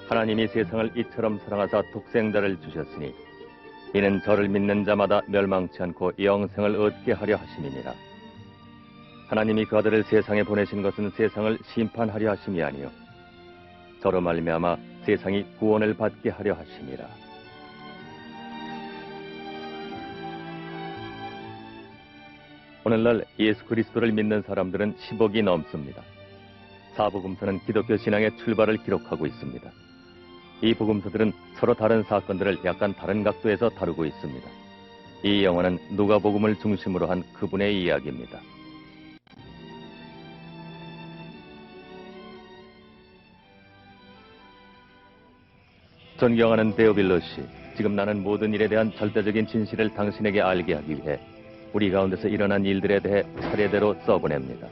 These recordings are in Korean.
하나님이 세상을 이처럼 사랑하사 독생자를 주셨으니 이는 저를 믿는 자마다 멸망치 않고 영생을 얻게 하려 하심이니라. 하나님이 그 아들을 세상에 보내신 것은 세상을 심판하려 하심이 아니요 저로 말미암아 세상이 구원을 받게 하려 하심이라. 오늘날 예수 그리스도를 믿는 사람들은 10억이 넘습니다. 사복음서는 기독교 신앙의 출발을 기록하고 있습니다. 이 복음서들은 서로 다른 사건들을 약간 다른 각도에서 다루고 있습니다. 이 영화는 누가복음을 중심으로 한 그분의 이야기입니다. 존경하는 데오빌로 씨, 지금 나는 모든 일에 대한 절대적인 진실을 당신에게 알게 하기 위해 우리 가운데서 일어난 일들에 대해 차례대로 써보냅니다.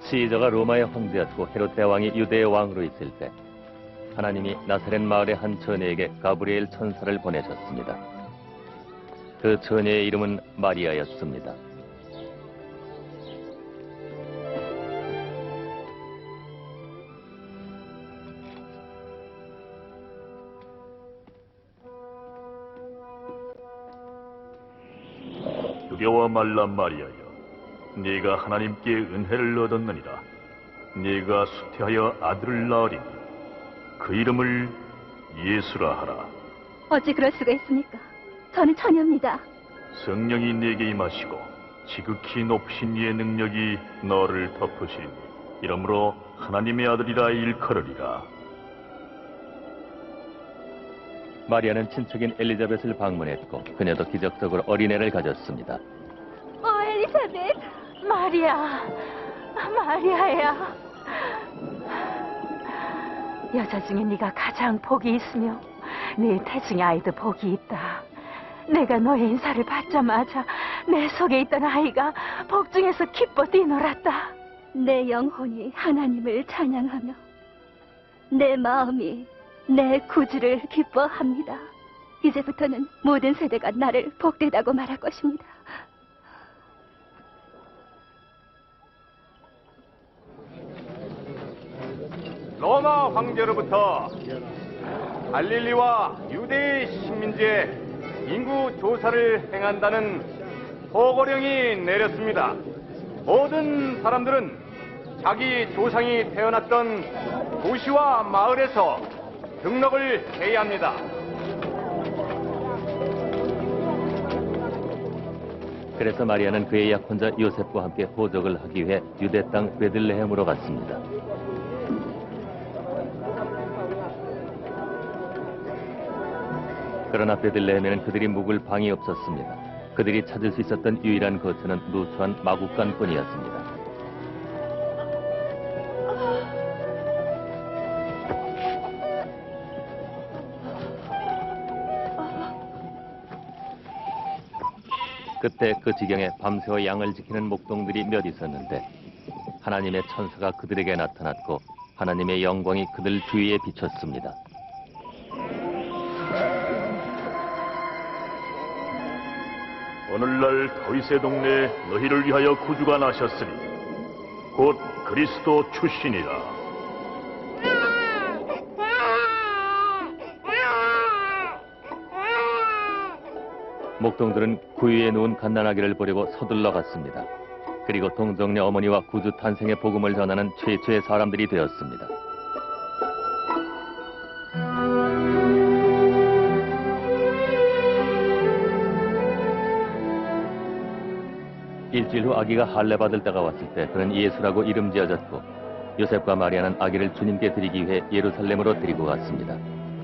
시저가 로마의 황제였고 헤롯 대왕이 유대의 왕으로 있을 때 하나님이 나사렛 마을의 한 처녀에게 가브리엘 천사를 보내셨습니다. 그 처녀의 이름은 마리아였습니다. 두려워 말라 마리아여, 네가 하나님께 은혜를 얻었느니라. 네가 수태하여 아들을 낳으리니 그 이름을 예수라 하라. 어찌 그럴 수가 있습니까? 저는 처녀입니다. 성령이 네게 임하시고 지극히 높으신 이의 능력이 너를 덮으시니 이러므로 하나님의 아들이라 일컬으리라. 마리아는 친척인 엘리자벳을 방문했고 그녀도 기적적으로 어린애를 가졌습니다. 엘리자벳! 마리아야. 여자 중에 네가 가장 복이 있으며 네 태중의 아이도 복이 있다. 내가 너의 인사를 받자마자 내 속에 있던 아이가 복 중에서 기뻐 뛰놀았다. 내 영혼이 하나님을 찬양하며 내 마음이 내 구주를 기뻐합니다. 이제부터는 모든 세대가 나를 복되다고 말할 것입니다. 로마 황제로부터 갈릴리와 유대의 식민지에 인구 조사를 행한다는 보고령이 내렸습니다. 모든 사람들은 자기 조상이 태어났던 도시와 마을에서 등록을 해야 합니다. 그래서 마리아는 그의 약혼자 요셉과 함께 호적을 하기 위해 유대 땅 베들레헴으로 갔습니다. 그러나 베들레헴에는 그들이 묵을 방이 없었습니다. 그들이 찾을 수 있었던 유일한 거처는 누추한 마구간뿐이었습니다. 그때 그 지경에 밤새워 양을 지키는 목동들이 몇 있었는데 하나님의 천사가 그들에게 나타났고 하나님의 영광이 그들 주위에 비쳤습니다. 오늘날 다윗의 동네에 너희를 위하여 구주가 나셨으니 곧 그리스도 출신이라. 목동들은 구유에 누운 갓난아기를 보려고 서둘러 갔습니다. 그리고 동정녀 어머니와 구주 탄생의 복음을 전하는 최초의 사람들이 되었습니다. 일주일 후 아기가 할례받을 때가 왔을 때 그는 예수라고 이름 지어졌고 요셉과 마리아는 아기를 주님께 드리기 위해 예루살렘으로 데리고 갔습니다.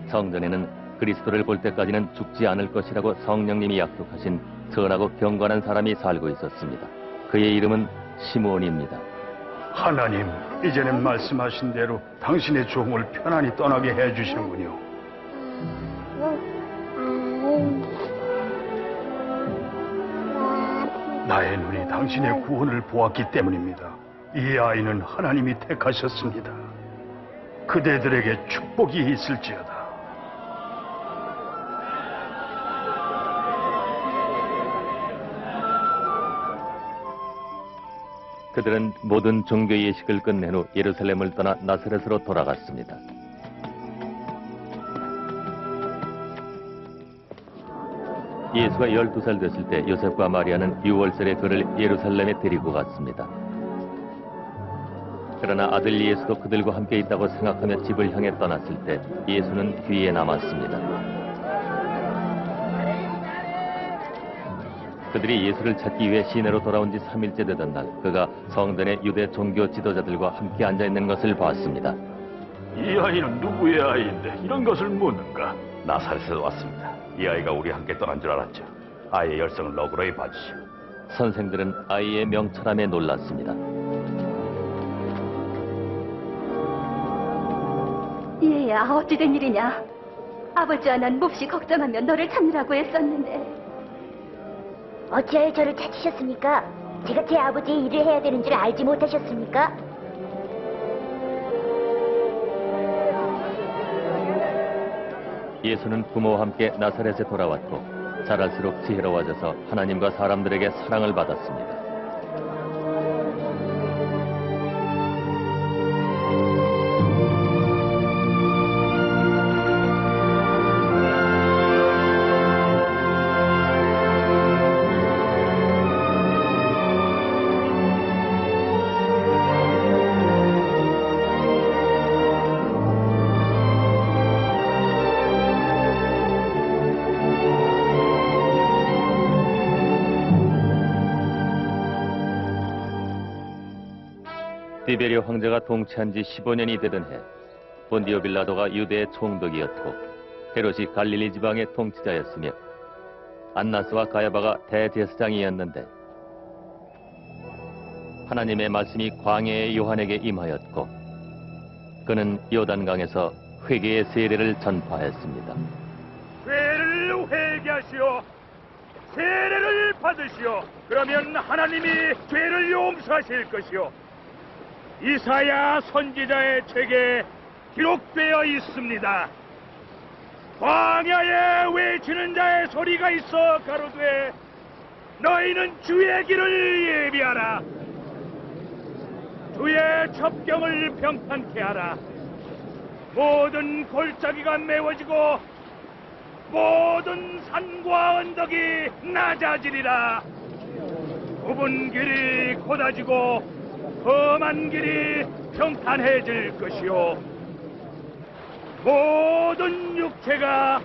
성전에는 그리스도를 볼 때까지는 죽지 않을 것이라고 성령님이 약속하신 선하고 경건한 사람이 살고 있었습니다. 그의 이름은 시므온입니다. 하나님, 이전에 말씀하신 대로 당신의 종을 편안히 떠나게 해주시는군요. 나의 눈이 당신의 구원을 보았기 때문입니다. 이 아이는 하나님이 택하셨습니다. 그대들에게 축복이 있을지어다. 그들은 모든 종교 예식을 끝낸 후 예루살렘을 떠나 나사렛으로 돌아갔습니다. 예수가 12살 됐을 때 요셉과 마리아는 6월절에 그를 예루살렘에 데리고 갔습니다. 그러나 아들 예수도 그들과 함께 있다고 생각하며 집을 향해 떠났을 때 예수는 뒤에 남았습니다. 그들이 예수를 찾기 위해 시내로 돌아온 지 3일째 되던 날, 그가 성전의 유대 종교 지도자들과 함께 앉아있는 것을 봤습니다. 이 아이는 누구의 아이인데 이런 것을 묻는가? 나사렛에서 왔습니다. 이 아이가 우리 함께 떠난 줄 알았죠. 아이의 열성을 너그러이 봐주시오. 선생들은 아이의 명철함에 놀랐습니다. 얘야, 어찌된 일이냐? 아버지와 난 몹시 걱정하며 너를 찾느라고 애썼는데. 어찌하여 저를 찾으셨습니까? 제가 제 아버지의 일을 해야 되는 줄 알지 못하셨습니까? 예수는 부모와 함께 나사렛에 돌아왔고 자랄수록 지혜로워져서 하나님과 사람들에게 사랑을 받았습니다. 디베리오 황제가 통치한 지 15년이 되던 해, 본디오 빌라도가 유대의 총독이었고 헤롯이 갈릴리 지방의 통치자였으며 안나스와 가야바가 대제사장이었는데 하나님의 말씀이 광야의 요한에게 임하였고 그는 요단강에서 회개의 세례를 전파했습니다. 죄를 회개하시오. 세례를 받으시오. 그러면 하나님이 죄를 용서하실 것이오. 이사야 선지자의 책에 기록되어 있습니다. 광야에 외치는 자의 소리가 있어 가로되 너희는 주의 길을 예비하라. 주의 첩경을 평탄케 하라. 모든 골짜기가 메워지고 모든 산과 언덕이 낮아지리라. 좁은 길이 곧아지고 험한 길이 평탄해질 것이요 모든 육체가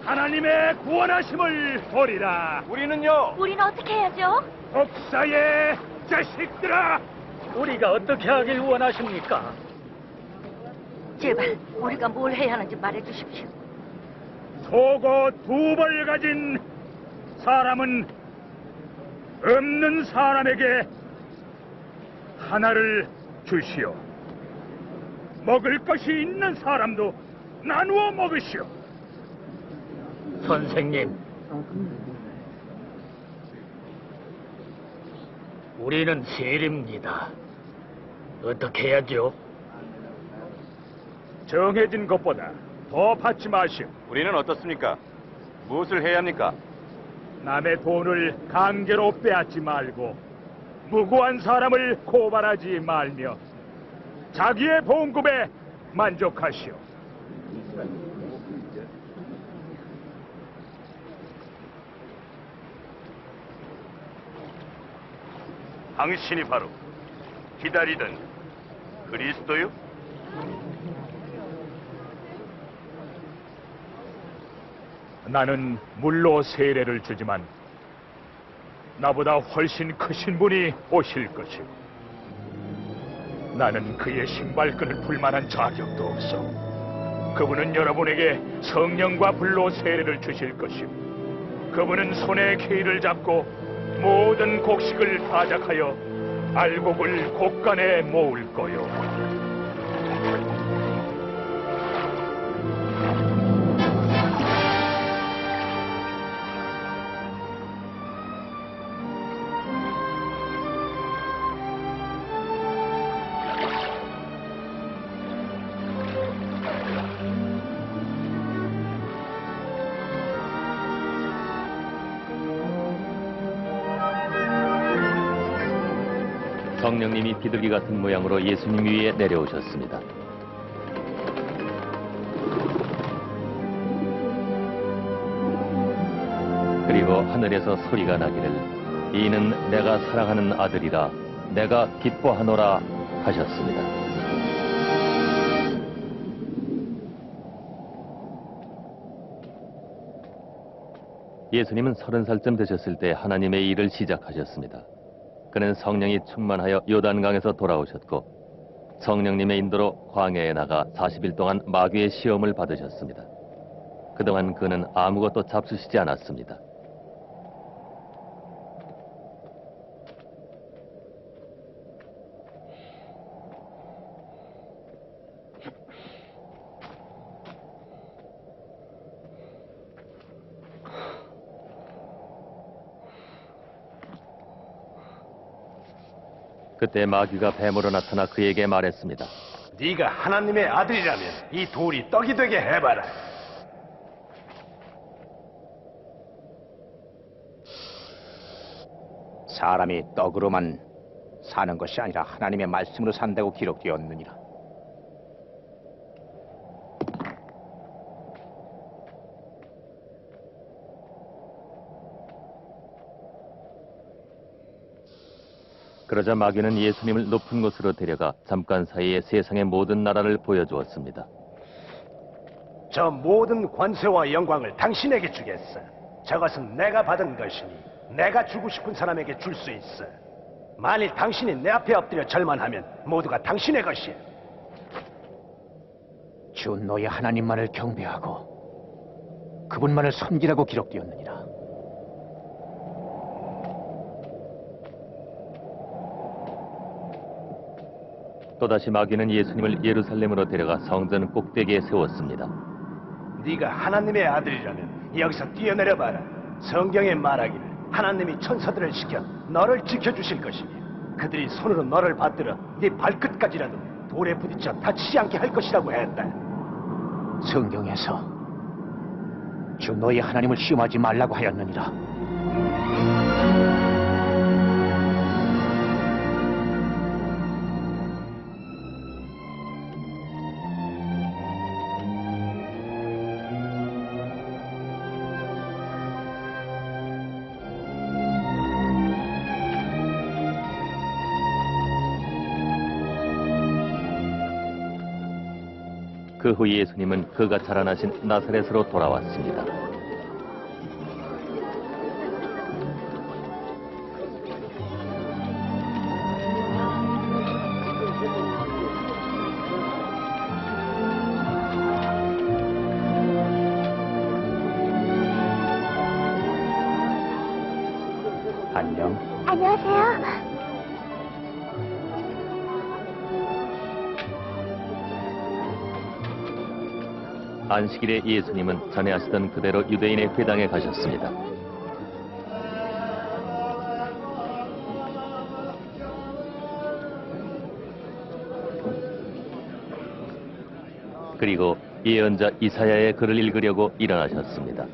하나님의 구원하심을 보리라. 우리는요? 우리는 어떻게 해야죠? 복사의 자식들아, 우리가 어떻게 하길 원하십니까? 제발 우리가 뭘 해야 하는지 말해주십시오. 속옷 2벌 가진 사람은 없는 사람에게 하나를 주시오. 먹을 것이 있는 사람도 나누어 먹으시오. 선생님, 우리는 세리입니다. 어떻게 해야죠? 정해진 것보다 더 받지 마시오. 우리는 어떻습니까? 무엇을 해야 합니까? 남의 돈을 강제로 빼앗지 말고 무고한 사람을 고발하지 말며 자기의 봉급에 만족하시오. 당신이 바로 기다리던 그리스도요? 나는 물로 세례를 주지만 나보다 훨씬 크신 분이 오실 것이고 나는 그의 신발끈을 풀만한 자격도 없어. 그분은 여러분에게 성령과 불로 세례를 주실 것이고 그분은 손에 케이를 잡고 모든 곡식을 타작하여 알곡을 곡간에 모을 거요. 성령님이 비둘기 같은 모양으로 예수님 위에 내려오셨습니다. 그리고 하늘에서 소리가 나기를 이는 내가 사랑하는 아들이라 내가 기뻐하노라 하셨습니다. 예수님은 30살쯤 되셨을 때 하나님의 일을 시작하셨습니다. 그는 성령이 충만하여 요단강에서 돌아오셨고 성령님의 인도로 광야에 나가 40일 동안 마귀의 시험을 받으셨습니다. 그동안 그는 아무것도 잡수시지 않았습니다. 그때 마귀가 뱀으로 나타나 그에게 말했습니다. 네가 하나님의 아들이라면 이 돌이 떡이 되게 해봐라. 사람이 떡으로만 사는 것이 아니라 하나님의 말씀으로 산다고 기록되었느니라. 그러자 마귀는 예수님을 높은 곳으로 데려가 잠깐 사이에 세상의 모든 나라를 보여주었습니다. 저 모든 권세와 영광을 당신에게 주겠어. 저것은 내가 받은 것이니 내가 주고 싶은 사람에게 줄 수 있어. 만일 당신이 내 앞에 엎드려 절만하면 모두가 당신의 것이야. 주 너의 하나님만을 경배하고 그분만을 섬기라고 기록되었느니라. 또다시 마귀는 예수님을 예루살렘으로 데려가 성전 꼭대기에 세웠습니다. 네가 하나님의 아들이라면 여기서 뛰어내려봐라. 성경에 말하기를 하나님이 천사들을 시켜 너를 지켜주실 것이며 그들이 손으로 너를 받들어 네 발끝까지라도 돌에 부딪혀 다치지 않게 할 것이라고 했다. 성경에서 주 너의 하나님을 시험하지 말라고 하였느니라. 그 후 예수님은 그가 자라나신 나사렛으로 돌아왔습니다. 안녕. 안녕하세요. 안식일에 예수님은 전에 하시던 그대로 유대인의 회당에 가셨습니다. 그리고 예언자 이사야의 글을 읽으려고 일어나셨습니다.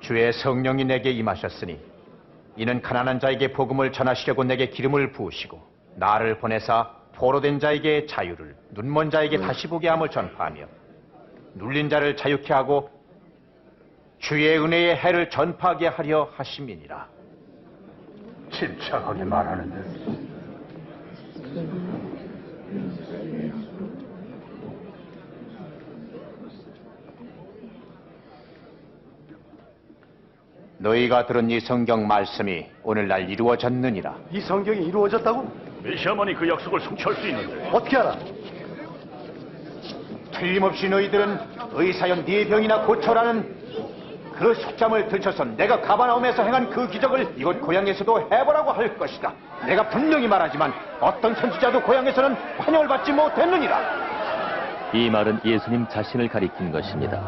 주의 성령이 내게 임하셨으니 이는 가난한 자에게 복음을 전하시려고 내게 기름을 부으시고 나를 보내사 포로된 자에게 자유를 눈먼 자에게 다시 보게 함을 전파하며 눌린 자를 자유케 하고 주의 은혜의 해를 전파하게 하려 하심이니라. 침착하게 말하는데 너희가 들은 이 성경 말씀이 오늘날 이루어졌느니라. 이 성경이 이루어졌다고? 메시아만이 그 약속을 성취할 수 있는데 어떻게 알아? 틀림없이 너희들은 의사여 네 병이나 고쳐라는 그 속잠을 들쳐서 내가 가버나움에서 행한 그 기적을 이곳 고향에서도 해보라고 할 것이다. 내가 분명히 말하지만 어떤 선지자도 고향에서는 환영을 받지 못했느니라. 이 말은 예수님 자신을 가리킨 것입니다.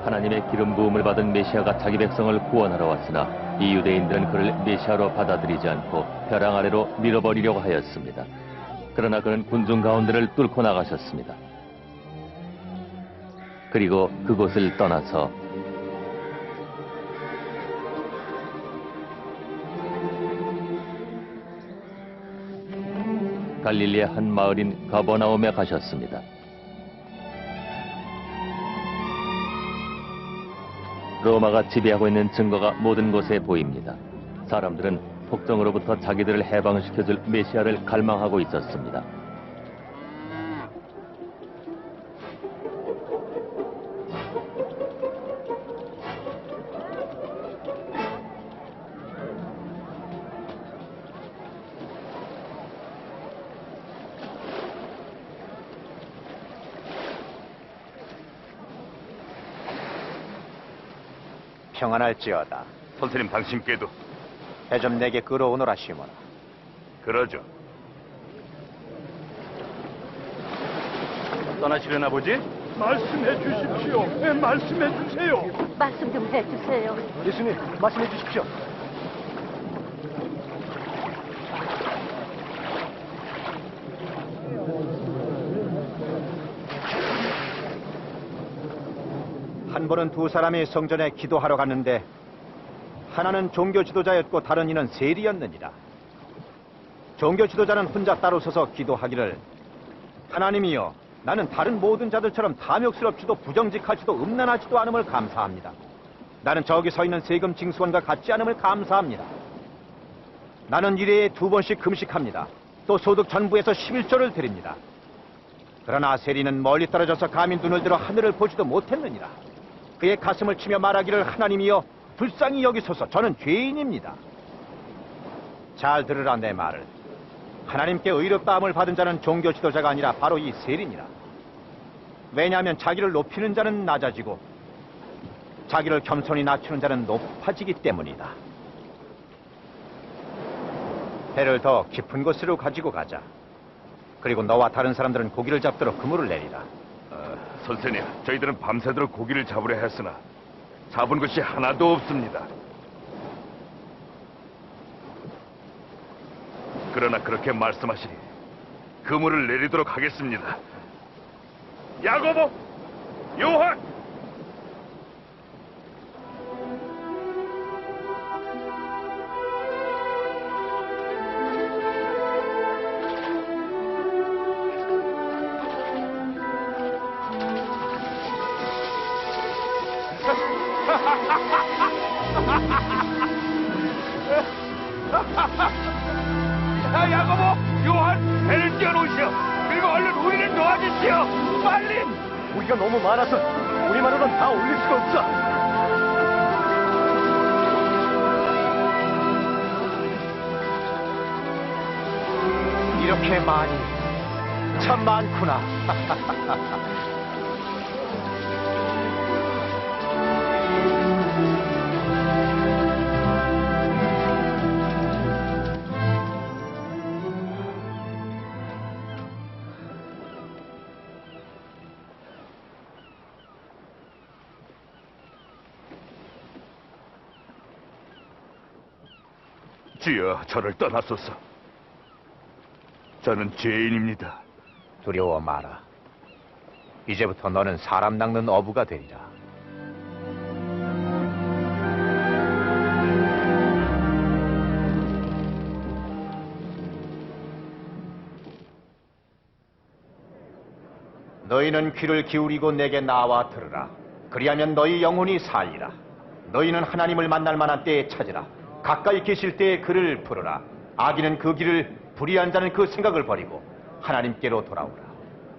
하나님의 기름 부음을 받은 메시아가 자기 백성을 구원하러 왔으나 이 유대인들은 그를 메시아로 받아들이지 않고 벼랑 아래로 밀어버리려고 하였습니다. 그러나 그는 군중 가운데를 뚫고 나가셨습니다. 그리고 그곳을 떠나서 갈릴리의 한 마을인 가버나움에 가셨습니다. 로마가 지배하고 있는 증거가 모든 곳에 보입니다. 사람들은 폭정으로부터 자기들을 해방시켜줄 메시아를 갈망하고 있었습니다. 평안할지어다. 선생님 당신께도. 해 좀 내게 끌어오너라 시몬아. 그러죠. 떠나시려나 보지? 말씀해 주십시오. 말씀해 주세요. 말씀 좀 해주세요. 예수님, 말씀해 주십시오. 한 번은 두 사람이 성전에 기도하러 갔는데 하나는 종교 지도자였고 다른 이는 세리였느니라. 종교 지도자는 혼자 따로 서서 기도하기를 하나님이여, 나는 다른 모든 자들처럼 탐욕스럽지도 부정직하지도 음란하지도 않음을 감사합니다. 나는 저기 서 있는 세금 징수원과 같지 않음을 감사합니다. 나는 1회에 2번씩 금식합니다. 또 소득 전부에서 11조를 드립니다. 그러나 세리는 멀리 떨어져서 감히 눈을 들어 하늘을 보지도 못했느니라. 그의 가슴을 치며 말하기를 하나님이여, 불쌍히 여기소서, 저는 죄인입니다. 잘 들으라 내 말을. 하나님께 의롭다함을 받은 자는 종교 지도자가 아니라 바로 이 세리니라. 왜냐하면 자기를 높이는 자는 낮아지고 자기를 겸손히 낮추는 자는 높아지기 때문이다. 배를 더 깊은 곳으로 가지고 가자. 그리고 너와 다른 사람들은 고기를 잡도록 그물을 내리라. 선생님, 저희들은 밤새도록 고기를 잡으려 했으나 잡은 것이 하나도 없습니다. 그러나 그렇게 말씀하시니 그물을 내리도록 하겠습니다. 야고보, 요한! 야, 야고보, 요한, 배를 띄워놓으시오. 그리고 얼른 우리를 도와주시오. 빨리! 고기가 너무 많아서 우리만으로는 다 올릴 수가 없어. 이렇게 많이, 참 많구나. 주여, 저를 떠나소서. 저는 죄인입니다. 두려워 마라. 이제부터 너는 사람 낚는 어부가 되리라. 너희는 귀를 기울이고 내게 나와 들으라. 그리하면 너희 영혼이 살리라. 너희는 하나님을 만날 만한 때에 찾으라. 가까이 계실 때에 그를 부르라. 악인은 그 길을, 불의한 자는 그 생각을 버리고 하나님께로 돌아오라.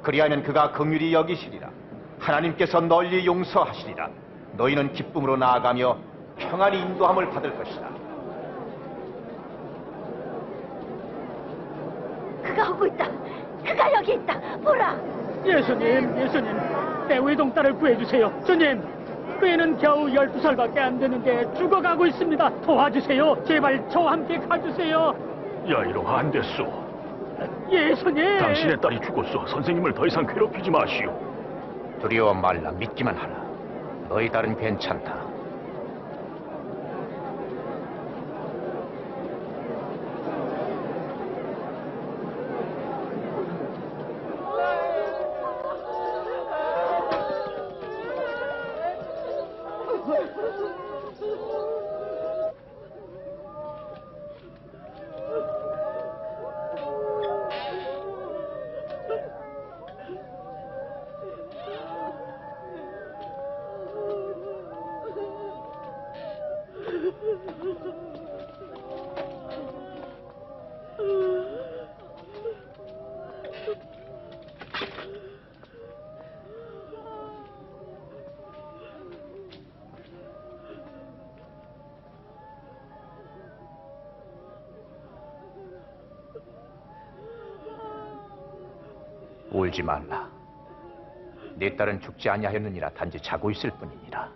그리하면 그가 긍휼히 여기시리라. 하나님께서 널리 용서하시리라. 너희는 기쁨으로 나아가며 평안히 인도함을 받을 것이다. 그가 오고 있다. 그가 여기 있다. 보라. 예수님, 내 외동딸을 구해주세요. 주님, 그 애는 겨우 12살밖에 안 되는데 죽어가고 있습니다. 도와주세요. 제발 저와 함께 가주세요. 야이로 안 됐소. 예수님. 당신의 딸이 죽었소. 선생님을 더 이상 괴롭히지 마시오. 두려워 말라. 믿기만 하라. 너희 딸은 괜찮다. 울지 말라. 네 딸은 죽지 아니하였느니라. 단지 자고 있을 뿐이니라.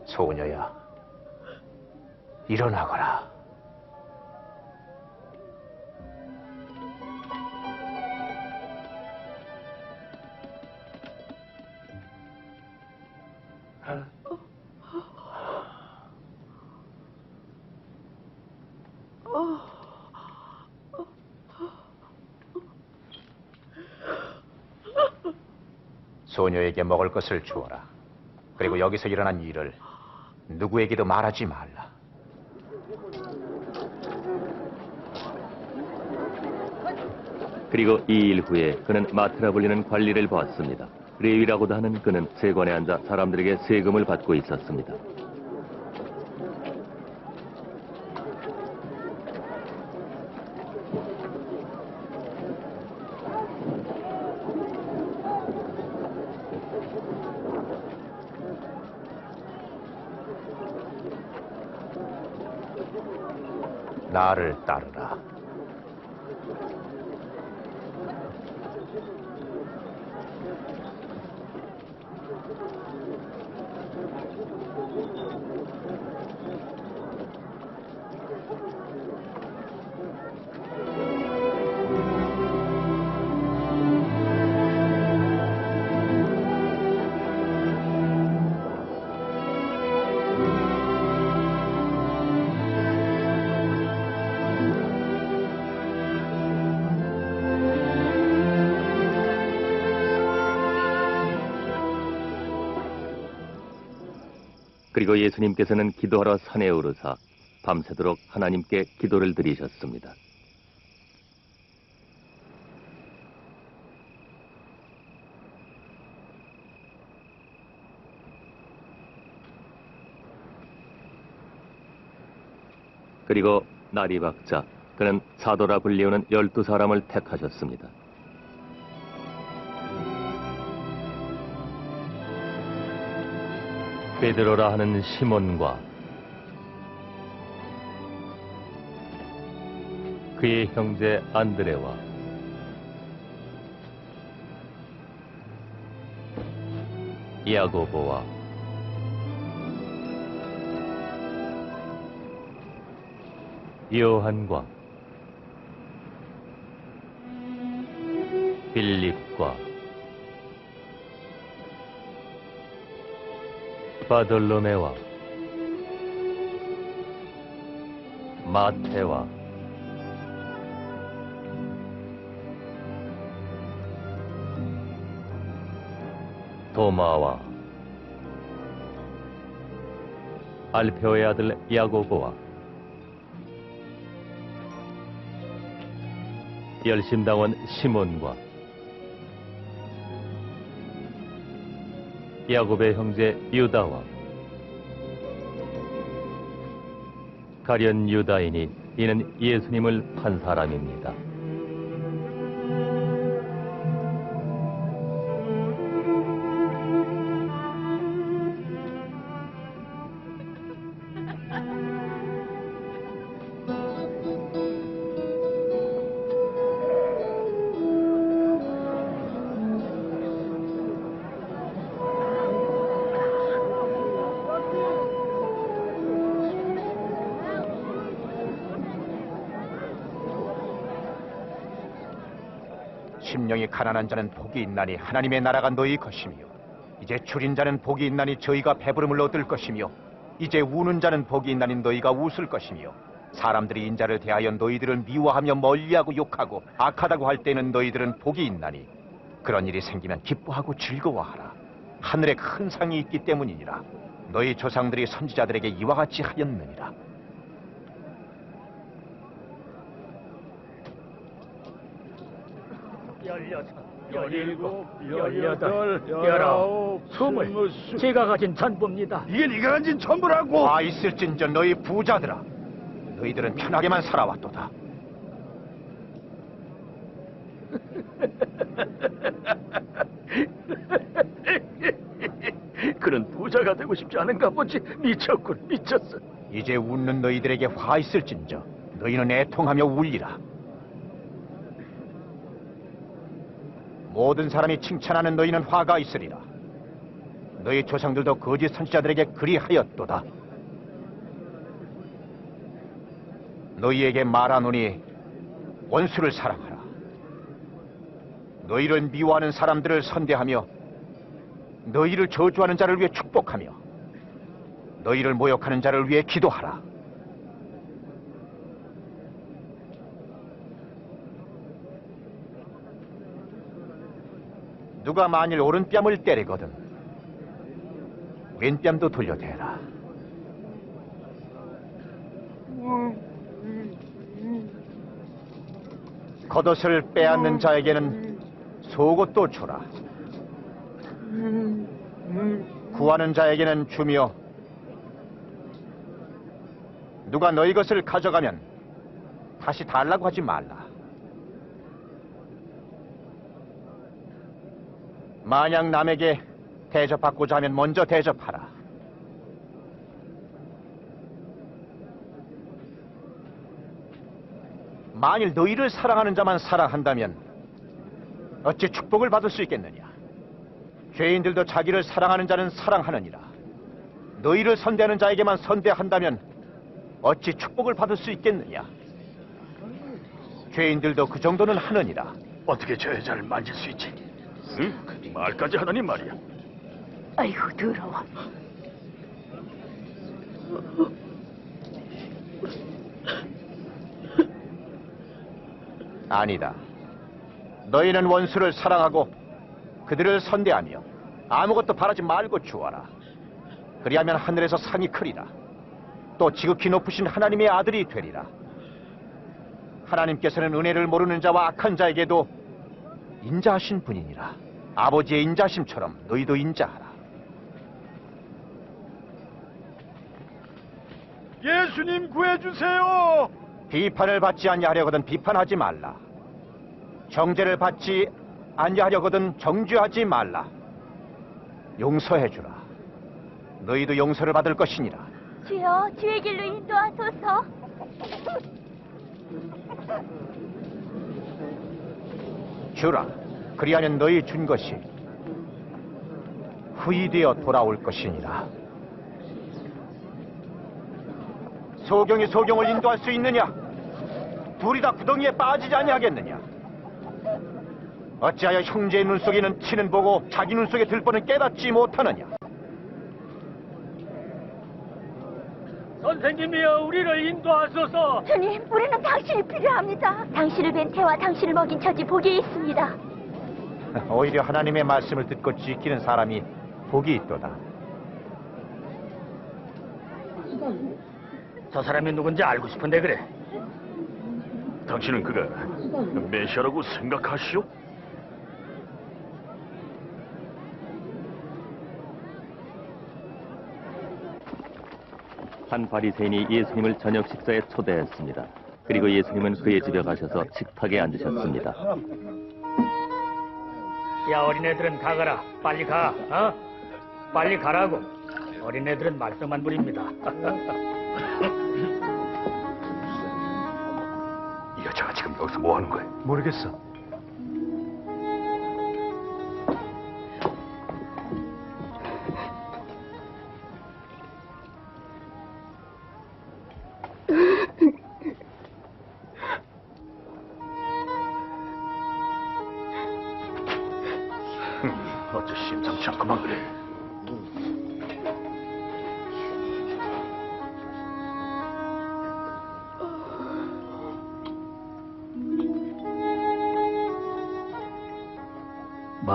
소녀야, 일어나거라. 소녀에게 먹을 것을 주어라. 그리고 여기서 일어난 일을 누구에게도 말하지 말라. 그리고 2일 후에 그는 마트라 불리는 관리를 보았습니다. 레위라고도 하는 그는 세관에 앉아 사람들에게 세금을 받고 있었습니다. 나를 따르라. 그리고 예수님께서는 기도하러 산에 오르사 밤새도록 하나님께 기도를 드리셨습니다. 그리고 날이 밝자 그는 사도라 불리우는 12사람을 택하셨습니다. 베드로라 하는 시몬과 그의 형제 안드레와 야고보와 요한과 빌립과 바돌로메와 마테와 도마와 알페오의 아들 야고보와 열심당원 시몬과 야곱의 형제 유다와 가룟 유다이니 이는 예수님을 판 사람입니다. 심령이 가난한 자는 복이 있나니 하나님의 나라가 너희 것이며 이제 줄인 자는 복이 있나니 저희가 배부름을 얻을 것이며 이제 우는 자는 복이 있나니 너희가 웃을 것이며 사람들이 인자를 대하여 너희들을 미워하며 멀리하고 욕하고 악하다고 할 때는 너희들은 복이 있나니 그런 일이 생기면 기뻐하고 즐거워하라. 하늘에 큰 상이 있기 때문이니라. 너희 조상들이 선지자들에게 이와 같이 하였느니라. 열일곱, 열여덟, 열아홉, 스물. 제가 가진 전부입니다. 이게 네가 가진 전부라고. 와 있을진저 너희 부자들아, 너희들은 편하게만 살아왔도다. 그는 부자가 되고 싶지 않은가 보지. 미쳤군, 미쳤어. 이제 웃는 너희들에게 화 있을진저 너희는 애통하며 울리라. 모든 사람이 칭찬하는 너희는 화가 있으리라. 너희 조상들도 거짓 선지자들에게 그리하였도다. 너희에게 말하노니 원수를 사랑하라. 너희를 미워하는 사람들을 선대하며 너희를 저주하는 자를 위해 축복하며 너희를 모욕하는 자를 위해 기도하라. 누가 만일 오른뺨을 때리거든 왼뺨도 돌려대라. 겉옷을 빼앗는 자에게는 속옷도 주라. 구하는 자에게는 주며 누가 너희 것을 가져가면 다시 달라고 하지 말라. 만약 남에게 대접받고자 하면 먼저 대접하라. 만일 너희를 사랑하는 자만 사랑한다면 어찌 축복을 받을 수 있겠느냐? 죄인들도 자기를 사랑하는 자는 사랑하느니라. 너희를 선대하는 자에게만 선대한다면 어찌 축복을 받을 수 있겠느냐? 죄인들도 그 정도는 하느니라. 어떻게 저 여자를 만질 수 있지? 응? 말까지 하다니 말이야. 아이고 더러워. 아니다. 너희는 원수를 사랑하고 그들을 선대하며 아무것도 바라지 말고 주어라. 그리하면 하늘에서 상이 크리라. 또 지극히 높으신 하나님의 아들이 되리라. 하나님께서는 은혜를 모르는 자와 악한 자에게도 인자하신 분이니라. 아버지의 인자심처럼 너희도 인자하라. 예수님 구해주세요. 비판을 받지 아니하려거든 비판하지 말라. 정죄를 받지 아니하려거든 정죄하지 말라. 용서해주라. 너희도 용서를 받을 것이니라. 주여, 주의 길로 인도하소서. 주라. 그리하면 너희 준 것이 후이되어 돌아올 것이니라. 소경이 소경을 인도할 수 있느냐? 둘이 다 구덩이에 빠지지 아니하겠느냐? 어찌하여 형제의 눈 속에는 티는 보고 자기 눈 속에 들보는 깨닫지 못하느냐? 선생님이여, 우리를 인도하소서. 주님, 우리는 당신이 필요합니다. 당신을 뵌 태와 당신을 먹인 처지 복이 있습니다. 오히려 하나님의 말씀을 듣고 지키는 사람이 복이 있도다. 저 사람이 누군지 알고 싶은데 그래. 당신은 그가 메시아라고 생각하시오? 한 바리새인이 예수님을 저녁 식사에 초대했습니다. 그리고 예수님은 그의 집에 가셔서 식탁에 앉으셨습니다. 야, 어린애들은 가거라. 빨리 가. 어? 빨리 가라고. 어린애들은 말썽만 부립니다. 이 여자가 지금 여기서 뭐 하는 거야? 모르겠어.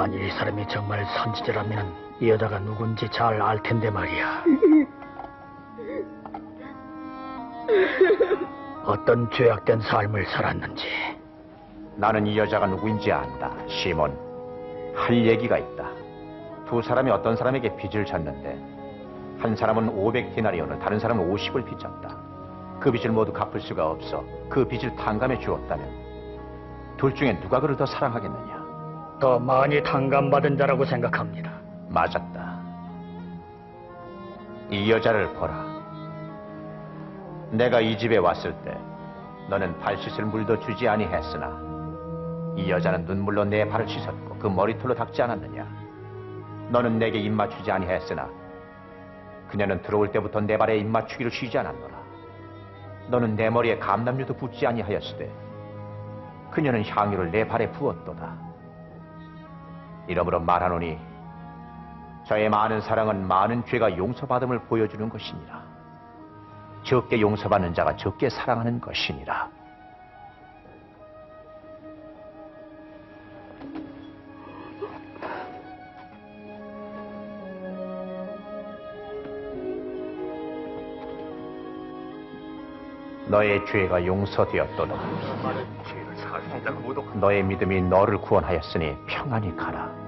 만일 이 사람이 정말 선지자라면 이 여자가 누군지 잘 알 텐데 말이야. 어떤 죄악된 삶을 살았는지. 나는 이 여자가 누구인지 안다. 시몬, 할 얘기가 있다. 두 사람이 어떤 사람에게 빚을 졌는데 한 사람은 500디나리온을, 다른 사람은 50을 빚졌다. 그 빚을 모두 갚을 수가 없어 그 빚을 탕감해 주었다면 둘 중에 누가 그를 더 사랑하겠느냐? 더 많이 탕감받은 자라고 생각합니다. 맞았다. 이 여자를 보라. 내가 이 집에 왔을 때 너는 발 씻을 물도 주지 아니했으나 이 여자는 눈물로 내 발을 씻었고 그 머리털로 닦지 않았느냐? 너는 내게 입 맞추지 아니했으나 그녀는 들어올 때부터 내 발에 입 맞추기를 쉬지 않았노라. 너는 내 머리에 감람류도 붓지 아니하였으되 그녀는 향유를 내 발에 부었도다. 이러므로 말하노니 저의 많은 사랑은 많은 죄가 용서받음을 보여주는 것이니라. 적게 용서받는 자가 적게 사랑하는 것이니라. 너의 죄가 용서되었도다. 너의 믿음이 너를 구원하였으니 평안히 가라.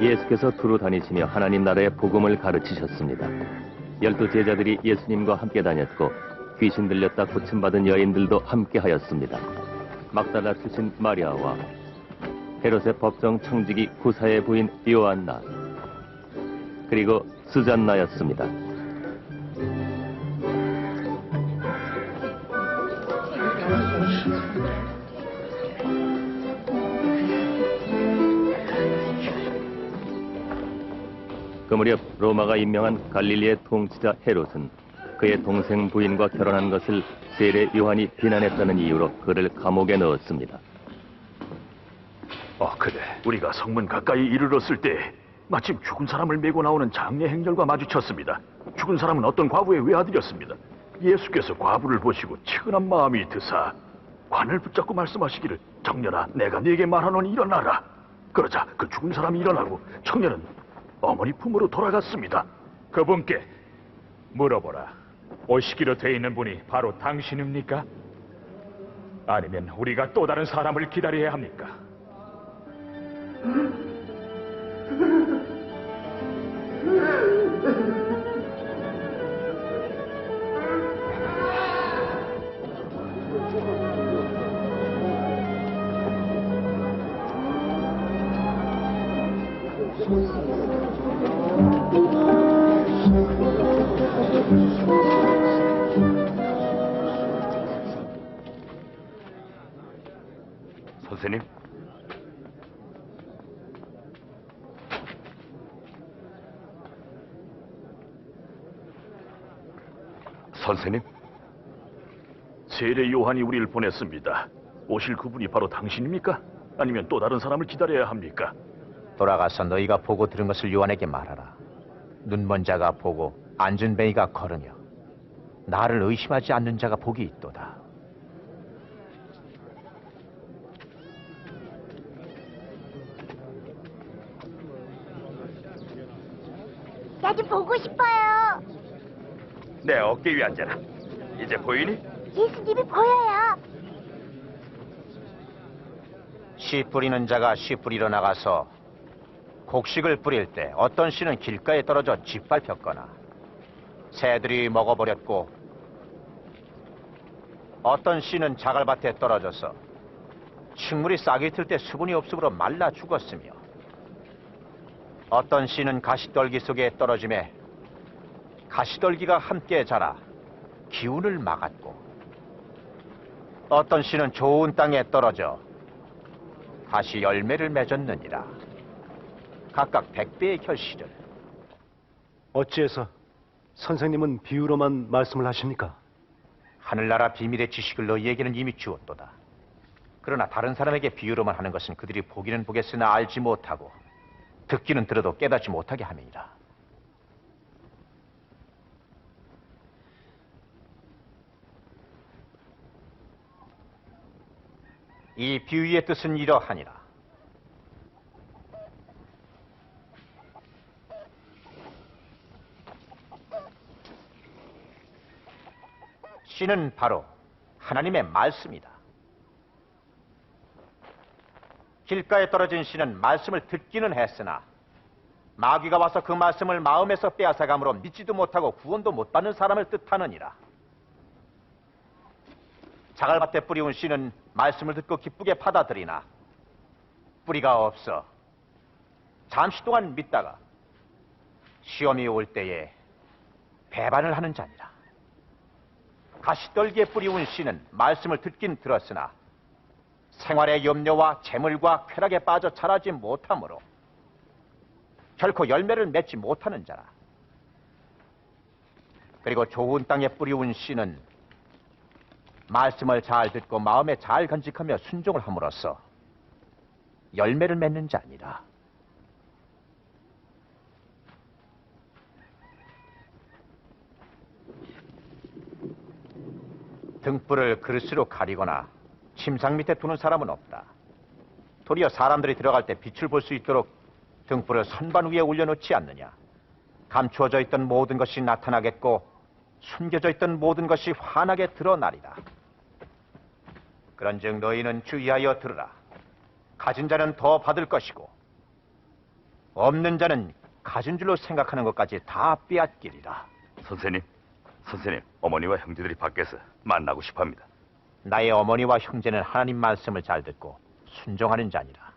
예수께서 두루 다니시며 하나님 나라의 복음을 가르치셨습니다. 12 제자들이 예수님과 함께 다녔고 귀신 들렸다 고침받은 여인들도 함께 하였습니다. 막달라 출신 마리아와 헤롯의 법정 청지기 구사의 부인 요한나, 그리고 수잔나였습니다. 그 무렵 로마가 임명한 갈릴리의 통치자 헤롯은 그의 동생 부인과 결혼한 것을 세례 요한이 비난했다는 이유로 그를 감옥에 넣었습니다. 그래. 우리가 성문 가까이 이르렀을 때 마침 죽은 사람을 메고 나오는 장례 행렬과 마주쳤습니다. 죽은 사람은 어떤 과부의 외아들이었습니다. 예수께서 과부를 보시고 측은한 마음이 드사 관을 붙잡고 말씀하시기를, 청년아, 내가 네게 말하노니 일어나라. 그러자 그 죽은 사람이 일어나고 청년은 어머니 품으로 돌아갔습니다. 그분께 물어보라. 오시기로 돼 있는 분이 바로 당신입니까? 아니면 우리가 또 다른 사람을 기다려야 합니까? 선생님? 선생님? 세례 요한이 우리를 보냈습니다. 오실 그분이 바로 당신입니까? 아니면 또 다른 사람을 기다려야 합니까? 돌아가서 너희가 보고 들은 것을 요한에게 말하라. 눈먼 자가 보고 앉은 뱅이가 걸으며 나를 의심하지 않는 자가 복이 있도다. 나도 보고 싶어요. 내 어깨 위에 앉아라. 이제 보이니? 예수님이 보여요. 씨 뿌리는 자가 씨 뿌리러 나가서 곡식을 뿌릴 때 어떤 씨는 길가에 떨어져 짓밟혔거나 새들이 먹어버렸고, 어떤 씨는 자갈밭에 떨어져서 식물이 싹이 틀 때 수분이 없으므로 말라 죽었으며, 어떤 씨는 가시떨기 속에 떨어짐에 가시떨기가 함께 자라 기운을 막았고, 어떤 씨는 좋은 땅에 떨어져 다시 열매를 맺었느니라. 각각 100배의 결실을. 어찌해서 선생님은 비유로만 말씀을 하십니까? 하늘나라 비밀의 지식을 너희에게는 이미 주었도다. 그러나 다른 사람에게 비유로만 하는 것은 그들이 보기는 보겠으나 알지 못하고 듣기는 들어도 깨닫지 못하게 함이니라. 이 비유의 뜻은 이러하니라. 씨는 바로 하나님의 말씀이다. 길가에 떨어진 씨는 말씀을 듣기는 했으나 마귀가 와서 그 말씀을 마음에서 빼앗아감으로 믿지도 못하고 구원도 못 받는 사람을 뜻하느니라. 자갈밭에 뿌리운 씨는 말씀을 듣고 기쁘게 받아들이나 뿌리가 없어 잠시 동안 믿다가 시험이 올 때에 배반을 하는 자니라. 가시떨기에 뿌리운 씨는 말씀을 듣긴 들었으나 생활의 염려와 재물과 쾌락에 빠져 자라지 못하므로 결코 열매를 맺지 못하는 자라. 그리고 좋은 땅에 뿌리운 씨는 말씀을 잘 듣고 마음에 잘 간직하며 순종을 함으로써 열매를 맺는 자니라. 등불을 그릇으로 가리거나 침상 밑에 두는 사람은 없다. 도리어 사람들이 들어갈 때 빛을 볼 수 있도록 등불을 선반 위에 올려놓지 않느냐. 감추어져 있던 모든 것이 나타나겠고 숨겨져 있던 모든 것이 환하게 드러나리라. 그런즉 너희는 주의하여 들으라. 가진 자는 더 받을 것이고 없는 자는 가진 줄로 생각하는 것까지 다 빼앗기리라. 선생님, 어머니와 형제들이 밖에서 만나고 싶어합니다. 나의 어머니와 형제는 하나님 말씀을 잘 듣고 순종하는 자니라.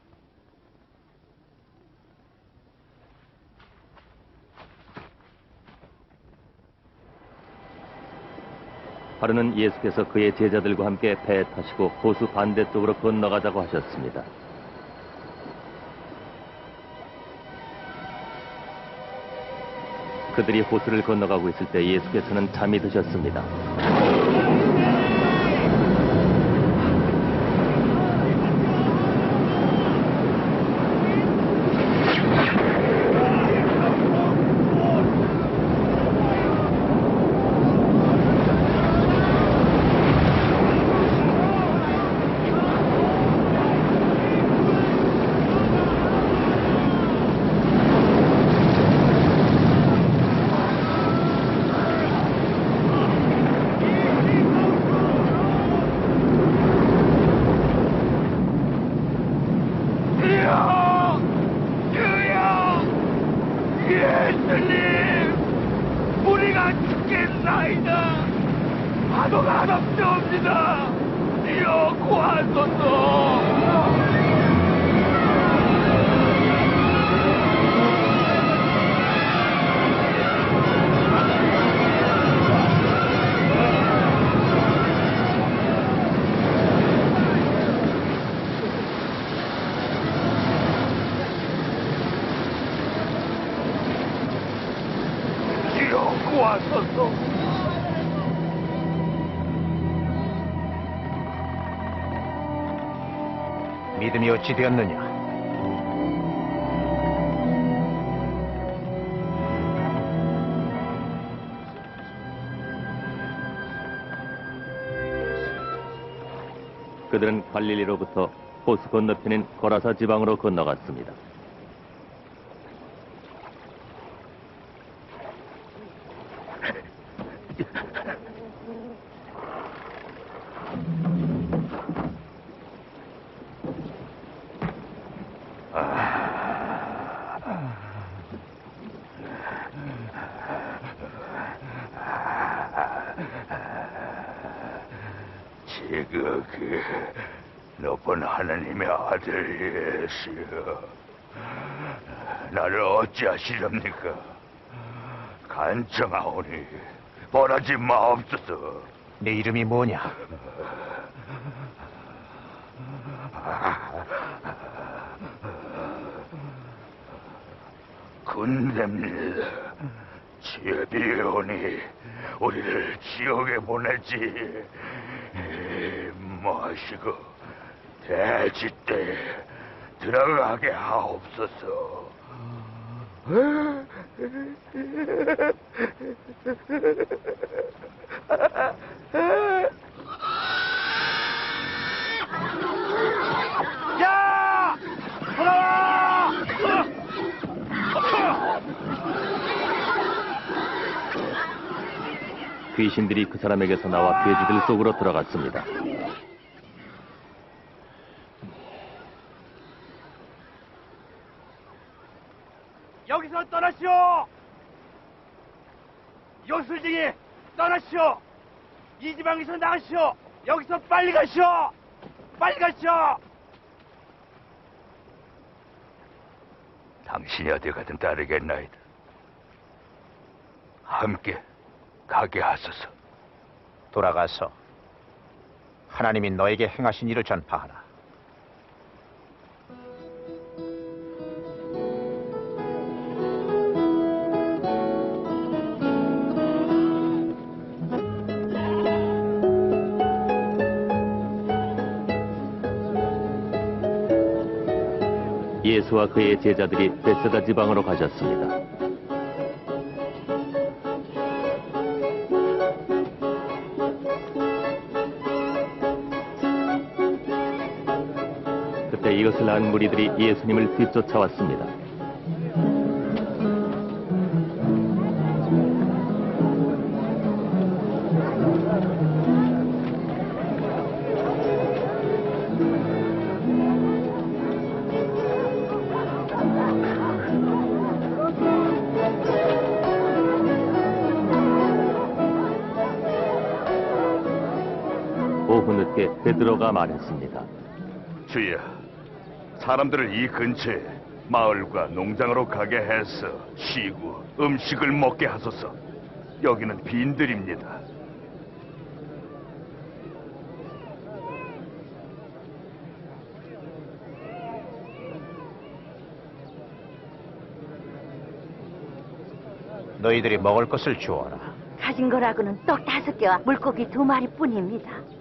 하루는 예수께서 그의 제자들과 함께 배에 타시고 호수 반대쪽으로 건너가자고 하셨습니다. 그들이 호수를 건너가고 있을 때 예수께서는 잠이 드셨습니다. 믿음이 어찌 되었느냐? 그들은 갈릴리로부터 호수 건너편인 고라사 지방으로 건너갔습니다. 지극히 높은 하나님의 아들 예수여, 나를 어찌하시렵니까? 간청하오니 벌하지 마옵소서. 내 이름이 뭐냐? 군대입니다. 제비온이 우리를 지옥에 보내지. 마시고 대지대에 들어가게 하옵소서. 야! 돌아와! 귀신들이 그 사람에게서 나와 돼지들 속으로 들어갔습니다. 여기서 떠나시오! 요술쟁이 떠나시오! 이 지방에서 나가시오! 여기서 빨리 가시오! 빨리 가시오! 당신이 어디 가든 따르겠나이다. 함께 가게 하소서. 돌아가서 하나님이 너에게 행하신 일을 전파하라. 예수와 그의 제자들이 베세다 지방으로 가셨습니다. 그때 이것을 안 무리들이 예수님을 뒤쫓아왔습니다. 오후 늦게 베드로가 말했습니다. 주여, 사람들을 이 근처에 마을과 농장으로 가게 해서 쉬고 음식을 먹게 하소서. 여기는 빈들입니다. 너희들이 먹을 것을 주어라. 가진 거라고는 떡 5개와 물고기 2마리뿐입니다.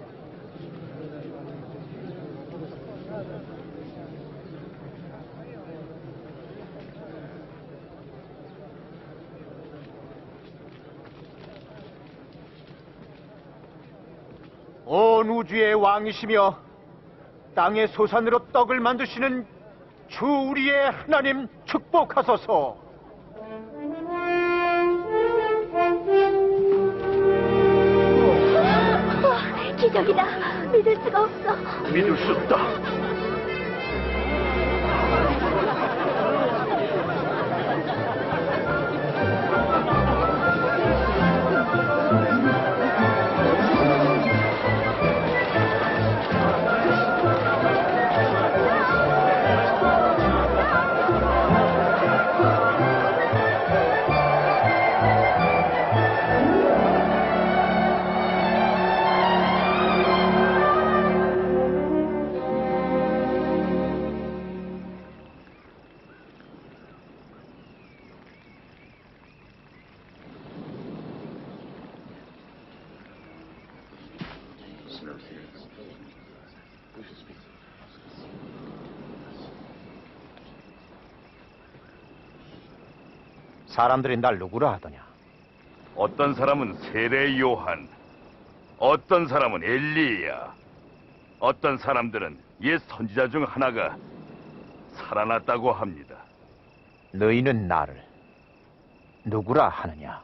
온 우주의 왕이시며 땅의 소산으로 떡을 만드시는 주 우리의 하나님 축복하소서. 기적이다. 믿을 수가 없어. 믿을 수 없다. 사람들이 날 누구라 하더냐? 어떤 사람은 세례 요한, 어떤 사람은 엘리야, 어떤 사람들은 옛 선지자 중 하나가 살아났다고 합니다. 너희는 나를 누구라 하느냐?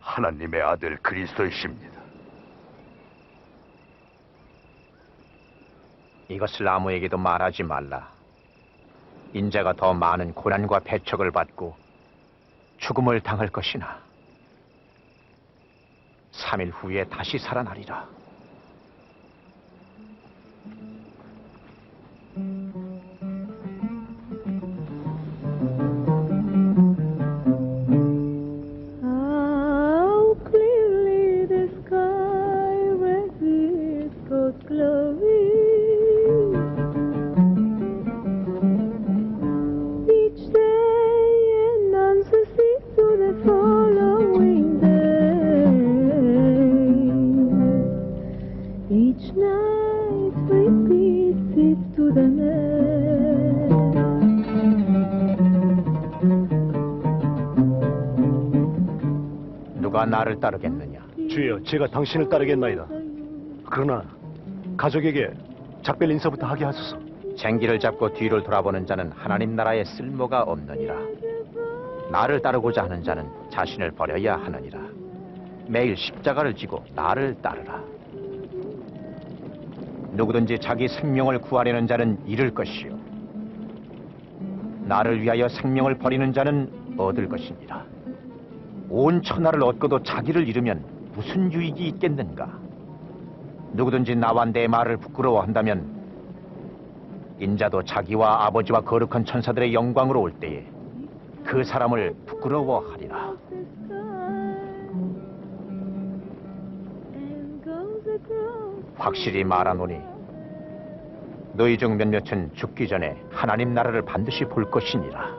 하나님의 아들 그리스도이십니다. 이것을 아무에게도 말하지 말라. 인자가 더 많은 고난과 배척을 받고 죽음을 당할 것이나 3일 후에 다시 살아나리라. How clearly the sky radiates God's glory. 누가 나를 따르겠느냐? 주여, 제가 당신을 따르겠나이다. 그러나 가족에게 작별 인사부터 하게 하소서. 쟁기를 잡고 뒤를 돌아보는 자는 하나님 나라에 쓸모가 없느니라. 나를 따르고자 하는 자는 자신을 버려야 하느니라. 매일 십자가를 지고 나를 따르라. 누구든지 자기 생명을 구하려는 자는 잃을 것이요 나를 위하여 생명을 버리는 자는 얻을 것이니라. 온 천하를 얻고도 자기를 잃으면 무슨 유익이 있겠는가? 누구든지 나와 내 말을 부끄러워한다면 인자도 자기와 아버지와 거룩한 천사들의 영광으로 올 때에 그 사람을 부끄러워하리라. 확실히 말하노니 너희 중 몇몇은 죽기 전에 하나님 나라를 반드시 볼 것이니라.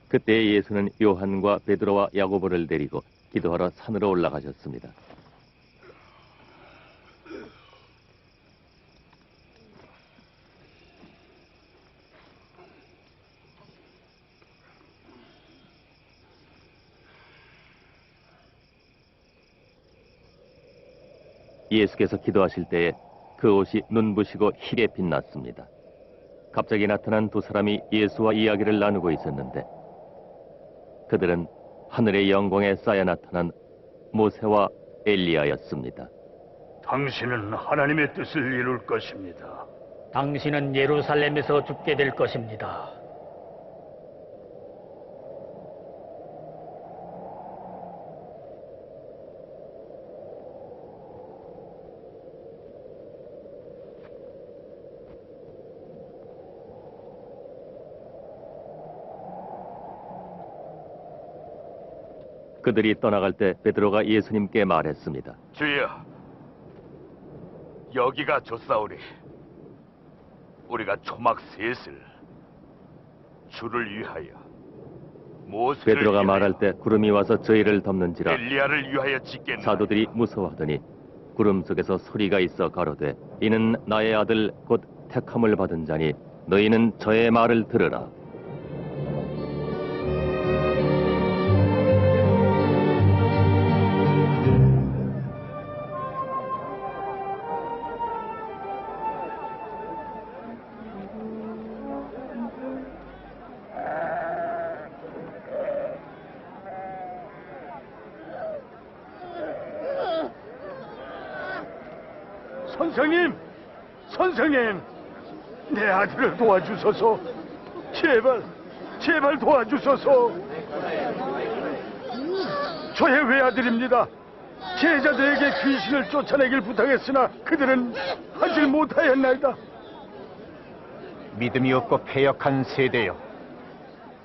그때 예수는 요한과 베드로와 야고보를 데리고 기도하러 산으로 올라가셨습니다. 예수께서 기도하실 때에 그 옷이 눈부시고 희게 빛났습니다. 갑자기 나타난 두 사람이 예수와 이야기를 나누고 있었는데 그들은 하늘의 영광에 쌓여 나타난 모세와 엘리야였습니다. 당신은 하나님의 뜻을 이룰 것입니다. 당신은 예루살렘에서 죽게 될 것입니다. 그들이 떠나갈 때 베드로가 예수님께 말했습니다. 주여, 여기가 좋사오니 우리가 초막 셋을 주를 위하여 모세를 베드로가 위하여 말할 때 구름이 와서 저희를 덮는지라 엘리야를 위하여 짓겠나이다. 사도들이 무서워하더니 구름 속에서 소리가 있어 가로되 이는 나의 아들 곧 택함을 받은 자니 너희는 저의 말을 들으라. 선생님! 선생님! 내 아들을 도와주소서! 제발 도와주소서! 저의 외아들입니다. 제자들에게 귀신을 쫓아내길 부탁했으나 그들은 하질 못하였나이다. 믿음이 없고 패역한 세대여,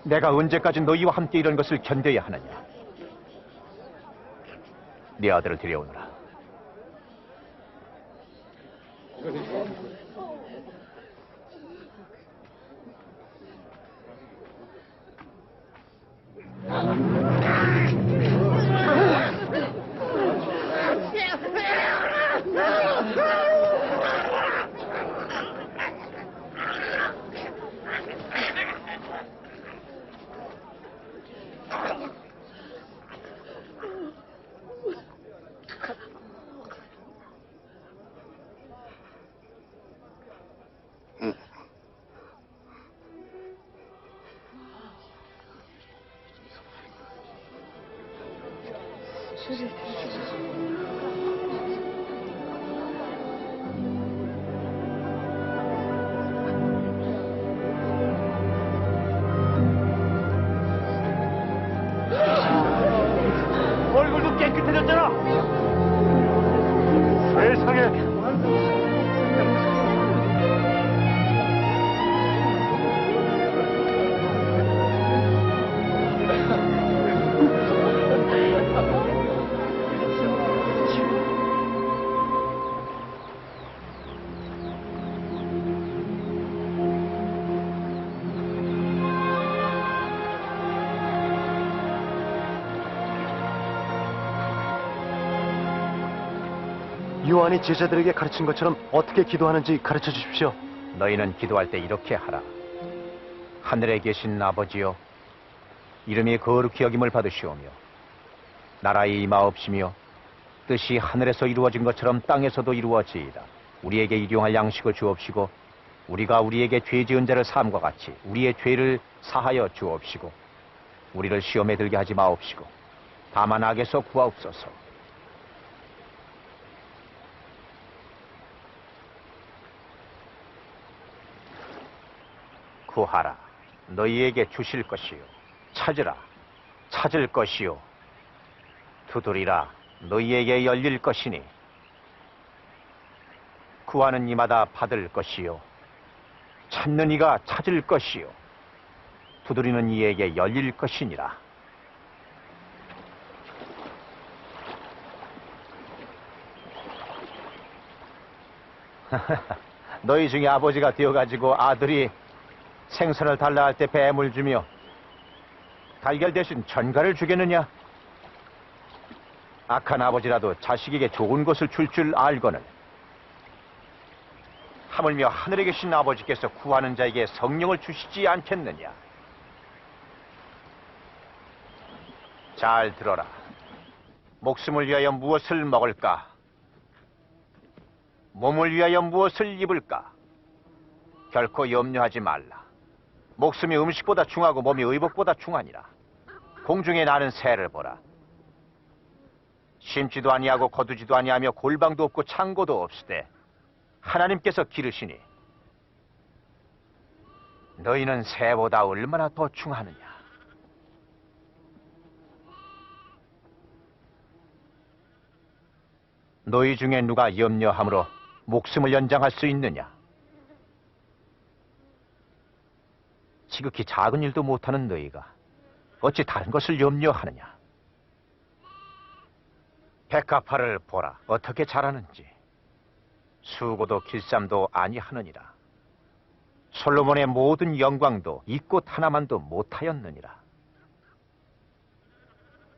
내가 언제까지 너희와 함께 이런 것을 견뎌야 하느냐? 네 아들을 데려오너라. 얼굴도 깨끗해졌잖아. 세상에. 요한이 제자들에게 가르친 것처럼 어떻게 기도하는지 가르쳐 주십시오. 너희는 기도할 때 이렇게 하라. 하늘에 계신 아버지여, 이름이 거룩히 여김을 받으시오며 나라의 임하옵시며 뜻이 하늘에서 이루어진 것처럼 땅에서도 이루어지이다. 우리에게 일용할 양식을 주옵시고 우리가 우리에게 죄 지은 자를 사함과 같이 우리의 죄를 사하여 주옵시고 우리를 시험에 들게 하지 마옵시고 다만 악에서 구하옵소서. 구하라, 너희에게 주실 것이요. 찾으라, 찾을 것이요. 두드리라, 너희에게 열릴 것이니. 구하는 이마다 받을 것이요. 찾는 이가 찾을 것이요. 두드리는 이에게 열릴 것이니라. 너희 중에 아버지가 되어가지고 아들이 생선을 달라 할 때 뱀을 주며 달걀 대신 전갈을 주겠느냐? 악한 아버지라도 자식에게 좋은 것을 줄 줄 알거늘 하물며 하늘에 계신 아버지께서 구하는 자에게 성령을 주시지 않겠느냐? 잘 들어라. 목숨을 위하여 무엇을 먹을까? 몸을 위하여 무엇을 입을까? 결코 염려하지 말라. 목숨이 음식보다 중하고 몸이 의복보다 중하니라. 공중에 나는 새를 보라. 심지도 아니하고 거두지도 아니하며 골방도 없고 창고도 없으되 하나님께서 기르시니 너희는 새보다 얼마나 더 중하느냐. 너희 중에 누가 염려함으로 목숨을 연장할 수 있느냐? 지극히 작은 일도 못하는 너희가 어찌 다른 것을 염려하느냐? 백합화를 보라. 어떻게 자라는지. 수고도 길쌈도 아니하느니라. 솔로몬의 모든 영광도 이 꽃 하나만도 못하였느니라.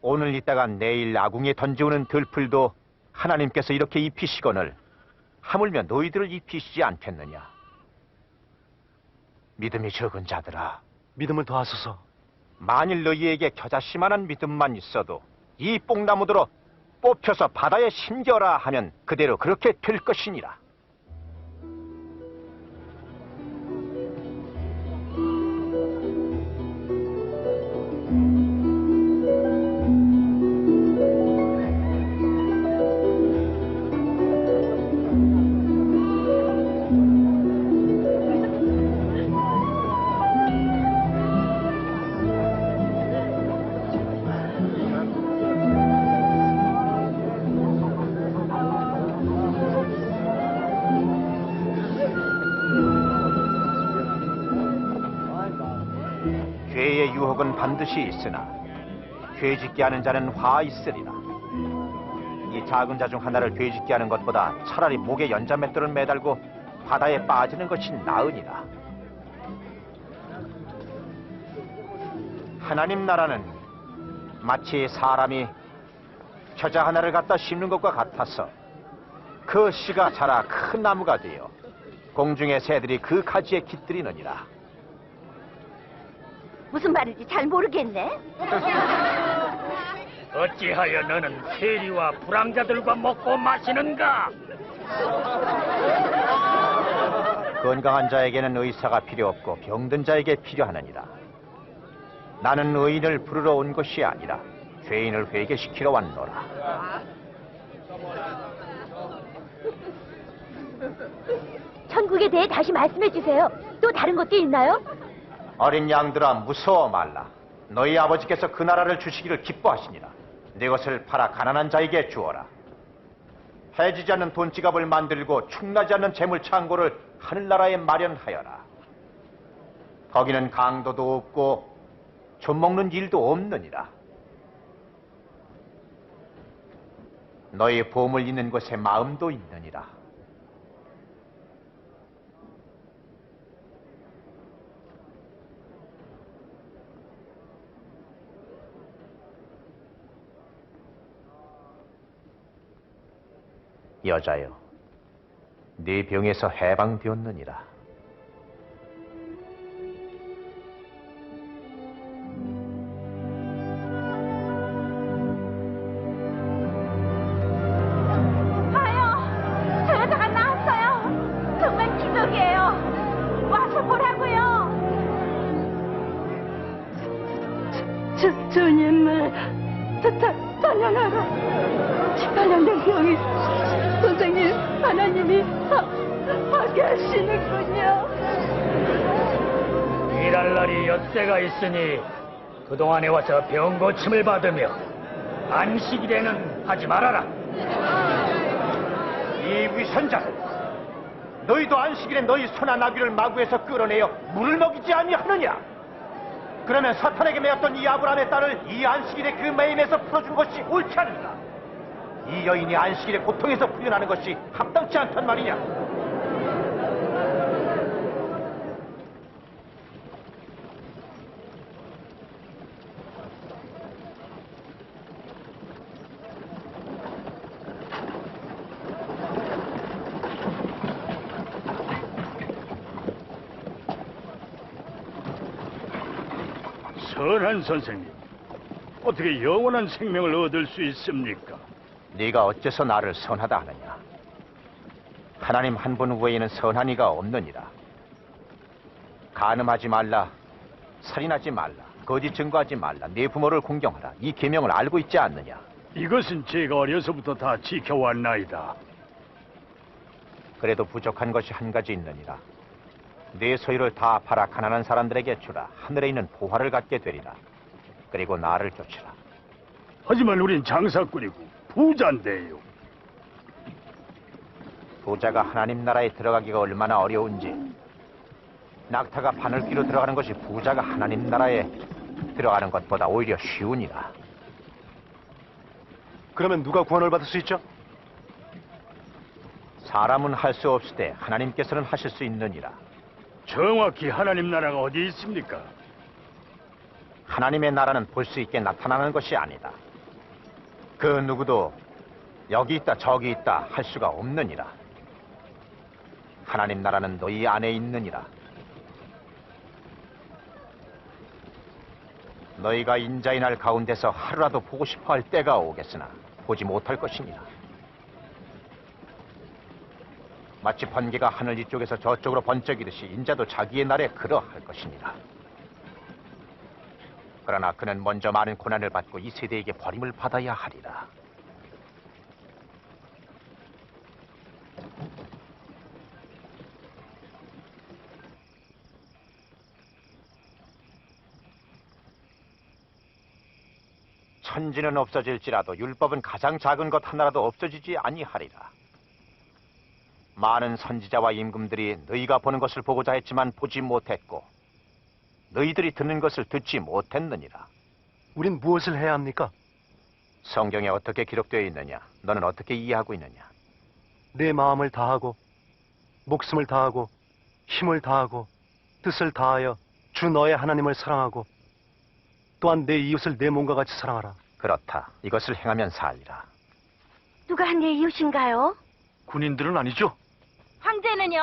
오늘 있다가 내일 아궁이에 던져오는 들풀도 하나님께서 이렇게 입히시거늘 하물며 너희들을 입히시지 않겠느냐? 믿음이 적은 자들아, 믿음을 더하소서. 만일 너희에게 겨자씨만한 믿음만 있어도 이 뽕나무들어 뽑혀서 바다에 심겨라 하면 그대로 그렇게 될 것이니라. 죄의 유혹은 반드시 있으나 죄짓게 하는 자는 화 있으리라. 이 작은 자 중 하나를 죄짓게 하는 것보다 차라리 목에 연자맷돌을 매달고 바다에 빠지는 것이 나으니라. 하나님 나라는 마치 사람이 겨자 하나를 갖다 심는 것과 같아서 그 씨가 자라 큰 나무가 되어 공중의 새들이 그 가지에 깃들이느니라. 무슨 말인지 잘 모르겠네. 어찌하여 너는 세리와 불황자들과 먹고 마시는가? 건강한 자에게는 의사가 필요 없고 병든 자에게 필요하느니라. 나는 의인을 부르러 온 것이 아니라 죄인을 회개시키러 왔노라. 천국에 대해 다시 말씀해 주세요. 또 다른 것도 있나요? 어린 양들아, 무서워 말라. 너희 아버지께서 그 나라를 주시기를 기뻐하시니라. 네 것을 팔아 가난한 자에게 주어라. 해지지 않는 돈지갑을 만들고 축나지 않는 재물 창고를 하늘나라에 마련하여라. 거기는 강도도 없고 좀 먹는 일도 없느니라. 너희 보물 있는 곳에 마음도 있느니라. 여자여, 네 병에서 해방되었느니라. 아요, 저 여자가 나왔어요. 정말 기적이에요. 와서 보라고요. 주님을 찬양하라. 18년 된 병이 선생님 하나님이 하게 하시는군요. 일할 날이 엿새가 있으니 그동안에 와서 병 고침을 받으며 안식일에는 하지 말아라. 이 위선자들, 너희도 안식일에 너희 소나 나귀를 마구에서 끌어내어 물을 먹이지 아니하느냐? 그러면 사탄에게 매였던 이 아브라함의 딸을 이 안식일에 그 매임에서 풀어준 것이 옳지 않은가? 이 여인이 안식일에 고통에서 풀려나는 것이 합당치 않단 말이냐? 선한 선생님, 어떻게 영원한 생명을 얻을 수 있습니까? 네가 어째서 나를 선하다 하느냐? 하나님 한 분 외에는 선한 이가 없느니라. 간음하지 말라, 살인하지 말라, 거짓 증거하지 말라, 네 부모를 공경하라. 이 계명을 알고 있지 않느냐? 이것은 제가 어려서부터 다 지켜왔나이다. 그래도 부족한 것이 한 가지 있느니라. 네 소유를 다 팔아 가난한 사람들에게 주라. 하늘에 있는 보화를 갖게 되리라. 그리고 나를 쫓으라. 하지만 우린 장사꾼이고 부자인데요. 부자가 하나님 나라에 들어가기가 얼마나 어려운지, 낙타가 바늘귀로 들어가는 것이 부자가 하나님 나라에 들어가는 것보다 오히려 쉬우니라. 그러면 누가 구원을 받을 수 있죠? 사람은 할 수 없을 때 하나님께서는 하실 수 있느니라. 정확히 하나님 나라가 어디 있습니까? 하나님의 나라는 볼 수 있게 나타나는 것이 아니다. 그 누구도 여기 있다 저기 있다 할 수가 없느니라. 하나님 나라는 너희 안에 있느니라. 너희가 인자의 날 가운데서 하루라도 보고 싶어 할 때가 오겠으나 보지 못할 것이니라. 마치 번개가 하늘 이쪽에서 저쪽으로 번쩍이듯이 인자도 자기의 날에 그러할 것이니라. 그러나 그는 먼저 많은 고난을 받고 이 세대에게 버림을 받아야 하리라. 천지는 없어질지라도 율법은 가장 작은 것 하나라도 없어지지 아니하리라. 많은 선지자와 임금들이 너희가 보는 것을 보고자 했지만 보지 못했고 너희들이 듣는 것을 듣지 못했느니라. 우린 무엇을 해야 합니까? 성경에 어떻게 기록되어 있느냐? 너는 어떻게 이해하고 있느냐? 내 마음을 다하고 목숨을 다하고 힘을 다하고 뜻을 다하여 주 너의 하나님을 사랑하고 또한 내 이웃을 내 몸과 같이 사랑하라. 그렇다. 이것을 행하면 살리라. 누가 내 이웃인가요? 군인들은 아니죠? 황제는요?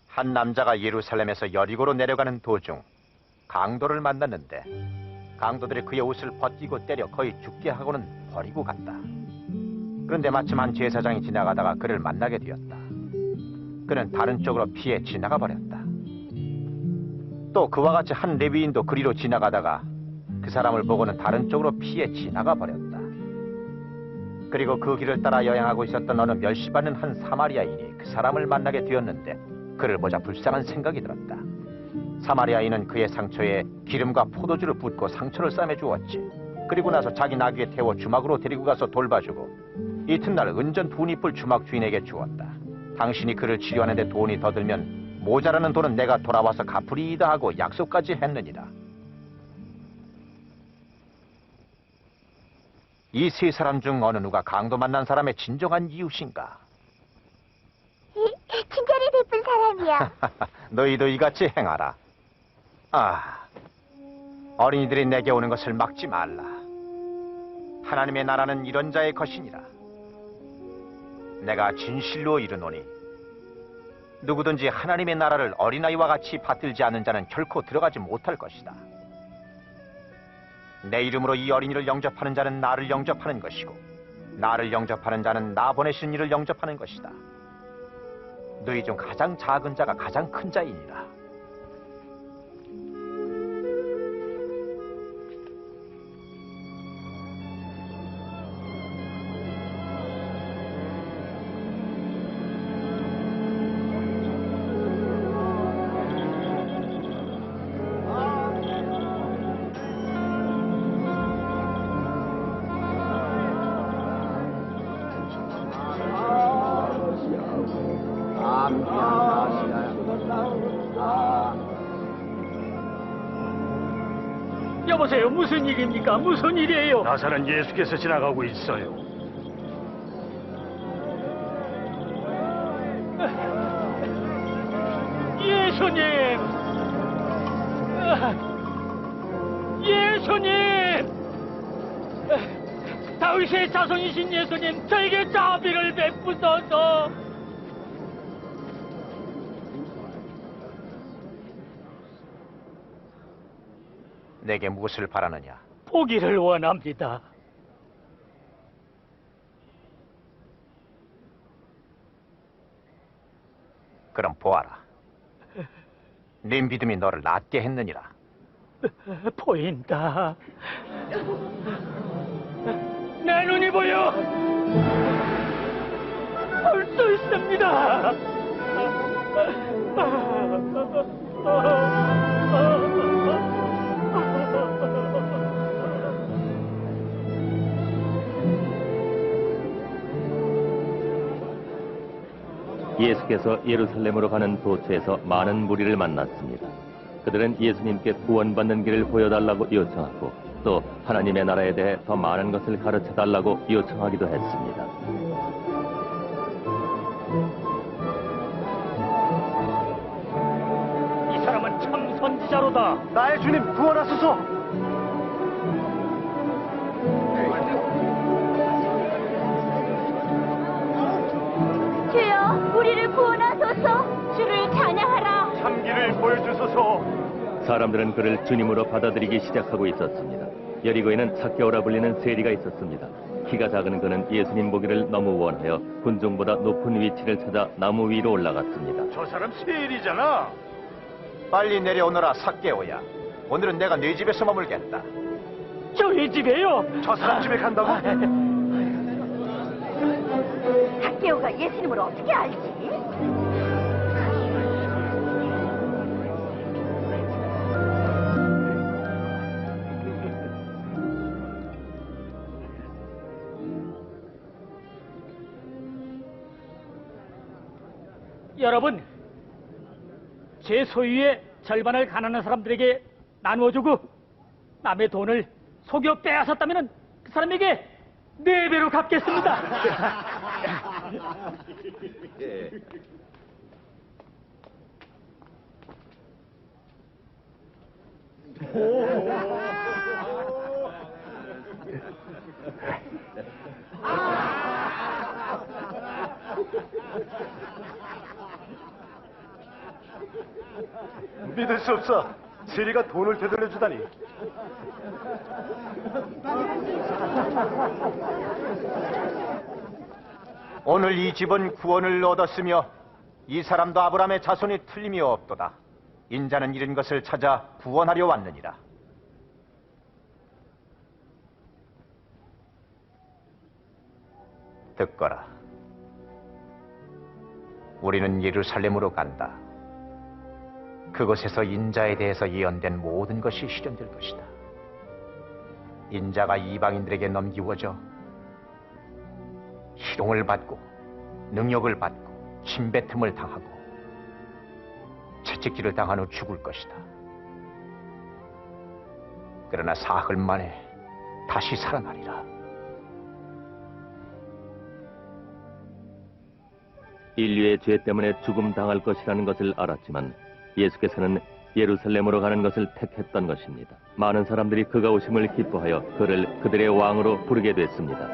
한 남자가 예루살렘에서 여리고로 내려가는 도중 강도를 만났는데 강도들이 그의 옷을 벗기고 때려 거의 죽게 하고는 버리고 갔다. 그런데 마침 한 제사장이 지나가다가 그를 만나게 되었다. 그는 다른 쪽으로 피해 지나가 버렸다. 또 그와 같이 한 레위인도 그리로 지나가다가 그 사람을 보고는 다른 쪽으로 피해 지나가 버렸다. 그리고 그 길을 따라 여행하고 있었던 어느 멸시받는 한 사마리아인이 그 사람을 만나게 되었는데 그를 보자 불쌍한 생각이 들었다. 사마리아인은 그의 상처에 기름과 포도주를 붓고 상처를 싸매 주었지. 그리고 나서 자기 나귀에 태워 주막으로 데리고 가서 돌봐주고 이튿날 은전 돈이뿔 주막 주인에게 주었다. 당신이 그를 치료하는데 돈이 더 들면 모자라는 돈은 내가 돌아와서 갚으리이다 하고 약속까지 했느니라. 이 세 사람 중 어느 누가 강도 만난 사람의 진정한 이웃인가? 친절히 베푼 사람이야. 너희도 이같이 행하라. 어린이들이 내게 오는 것을 막지 말라. 하나님의 나라는 이런 자의 것이니라. 내가 진실로 이르노니 누구든지 하나님의 나라를 어린아이와 같이 받들지 않는 자는 결코 들어가지 못할 것이다. 내 이름으로 이 어린이를 영접하는 자는 나를 영접하는 것이고 나를 영접하는 자는 나 보내신 이를 영접하는 것이다. 너희 중 가장 작은 자가 가장 큰 자이니라. 여보세요, 무슨 일입니까? 무슨 일이에요? 나사렛 예수께서 지나가고 있어요. 예수님! 예수님! 다윗의 자손이신 예수님, 저에게 자비를 베푸소서. 내게 무엇을 바라느냐? 보기를 원합니다. 그럼 보아라. 네 믿음이 너를 낫게 했느니라. 보인다. 내 눈이 보여. 볼 수 있습니다. 예수께서 예루살렘으로 가는 도처에서 많은 무리를 만났습니다. 그들은 예수님께 구원받는 길을 보여달라고 요청하고 또 하나님의 나라에 대해 더 많은 것을 가르쳐달라고 요청하기도 했습니다. 이 사람은 참 선지자로다. 나의 주님 구원하소서. 주여, 우리를 구원하소서. 주를 찬양하라. 참기를 보여주소서. 사람들은 그를 주님으로 받아들이기 시작하고 있었습니다. 여리고에는 삭개오라 불리는 세리가 있었습니다. 키가 작은 그는 예수님 보기를 너무 원하여 군중보다 높은 위치를 찾아 나무 위로 올라갔습니다. 저 사람 세일이잖아. 빨리 내려오너라 삭개오야. 오늘은 내가 네 집에서 머물겠다. 저희 집에요? 저 사람 집에 간다고? 삭개오가 예수님을 어떻게 알지? 여러분, 제 소유의 절반을 가난한 사람들에게 나누어주고 남의 돈을 속여 빼앗았다면 그 사람에게 4배로 갚겠습니다. 믿을 수 없어. 세리가 돈을 되돌려주다니. 오늘 이 집은 구원을 얻었으며 이 사람도 아브라함의 자손이 틀림이 없도다. 인자는 잃은 것을 찾아 구원하려 왔느니라. 듣거라. 우리는 예루살렘으로 간다. 그곳에서 인자에 대해서 예언된 모든 것이 실현될 것이다. 인자가 이방인들에게 넘기워져 희롱을 받고 능욕을 받고 침뱉음을 당하고 채찍질을 당한 후 죽을 것이다. 그러나 사흘 만에 다시 살아나리라. 인류의 죄 때문에 죽음 당할 것이라는 것을 알았지만 예수께서는 예루살렘으로 가는 것을 택했던 것입니다. 많은 사람들이 그가 오심을 기뻐하여 그를 그들의 왕으로 부르게 됐습니다.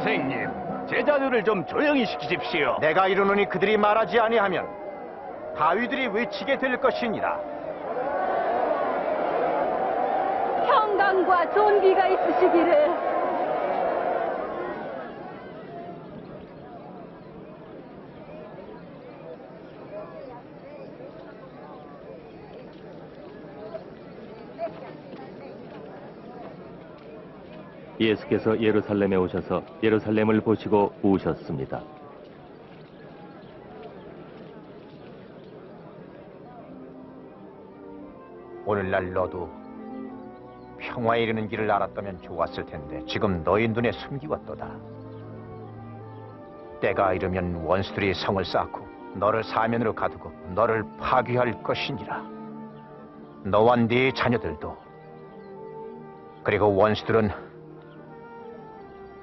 선생님, 제자들을 좀 조용히 시키십시오. 내가 이르노니 그들이 말하지 아니하면 바위들이 외치게 될 것이니라. 평강과 존귀가 있으시기를. 예수께서 예루살렘에 오셔서 예루살렘을 보시고 우셨습니다. 오늘날 너도 평화에 이르는 길을 알았다면 좋았을 텐데 지금 너희 눈에 숨기웠도다. 때가 이르면 원수들이 성을 쌓고 너를 사면으로 가두고 너를 파괴할 것이니라. 너와 네 자녀들도. 그리고 원수들은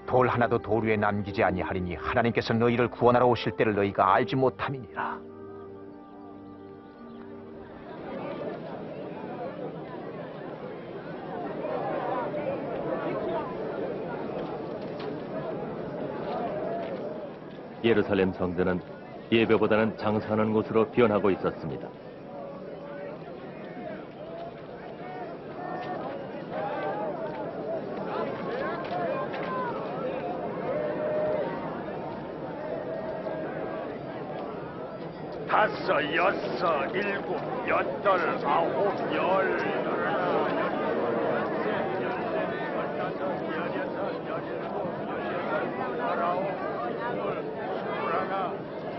돌 하나도 돌 위에 남기지 아니하리니 하나님께서 너희를 구원하러 오실 때를 너희가 알지 못함이니라. 예루살렘 성전은 예배보다는 장사하는 곳으로 변하고 있었습니다. 다섯, 여섯, 일곱, 여덟, 아홉, 열.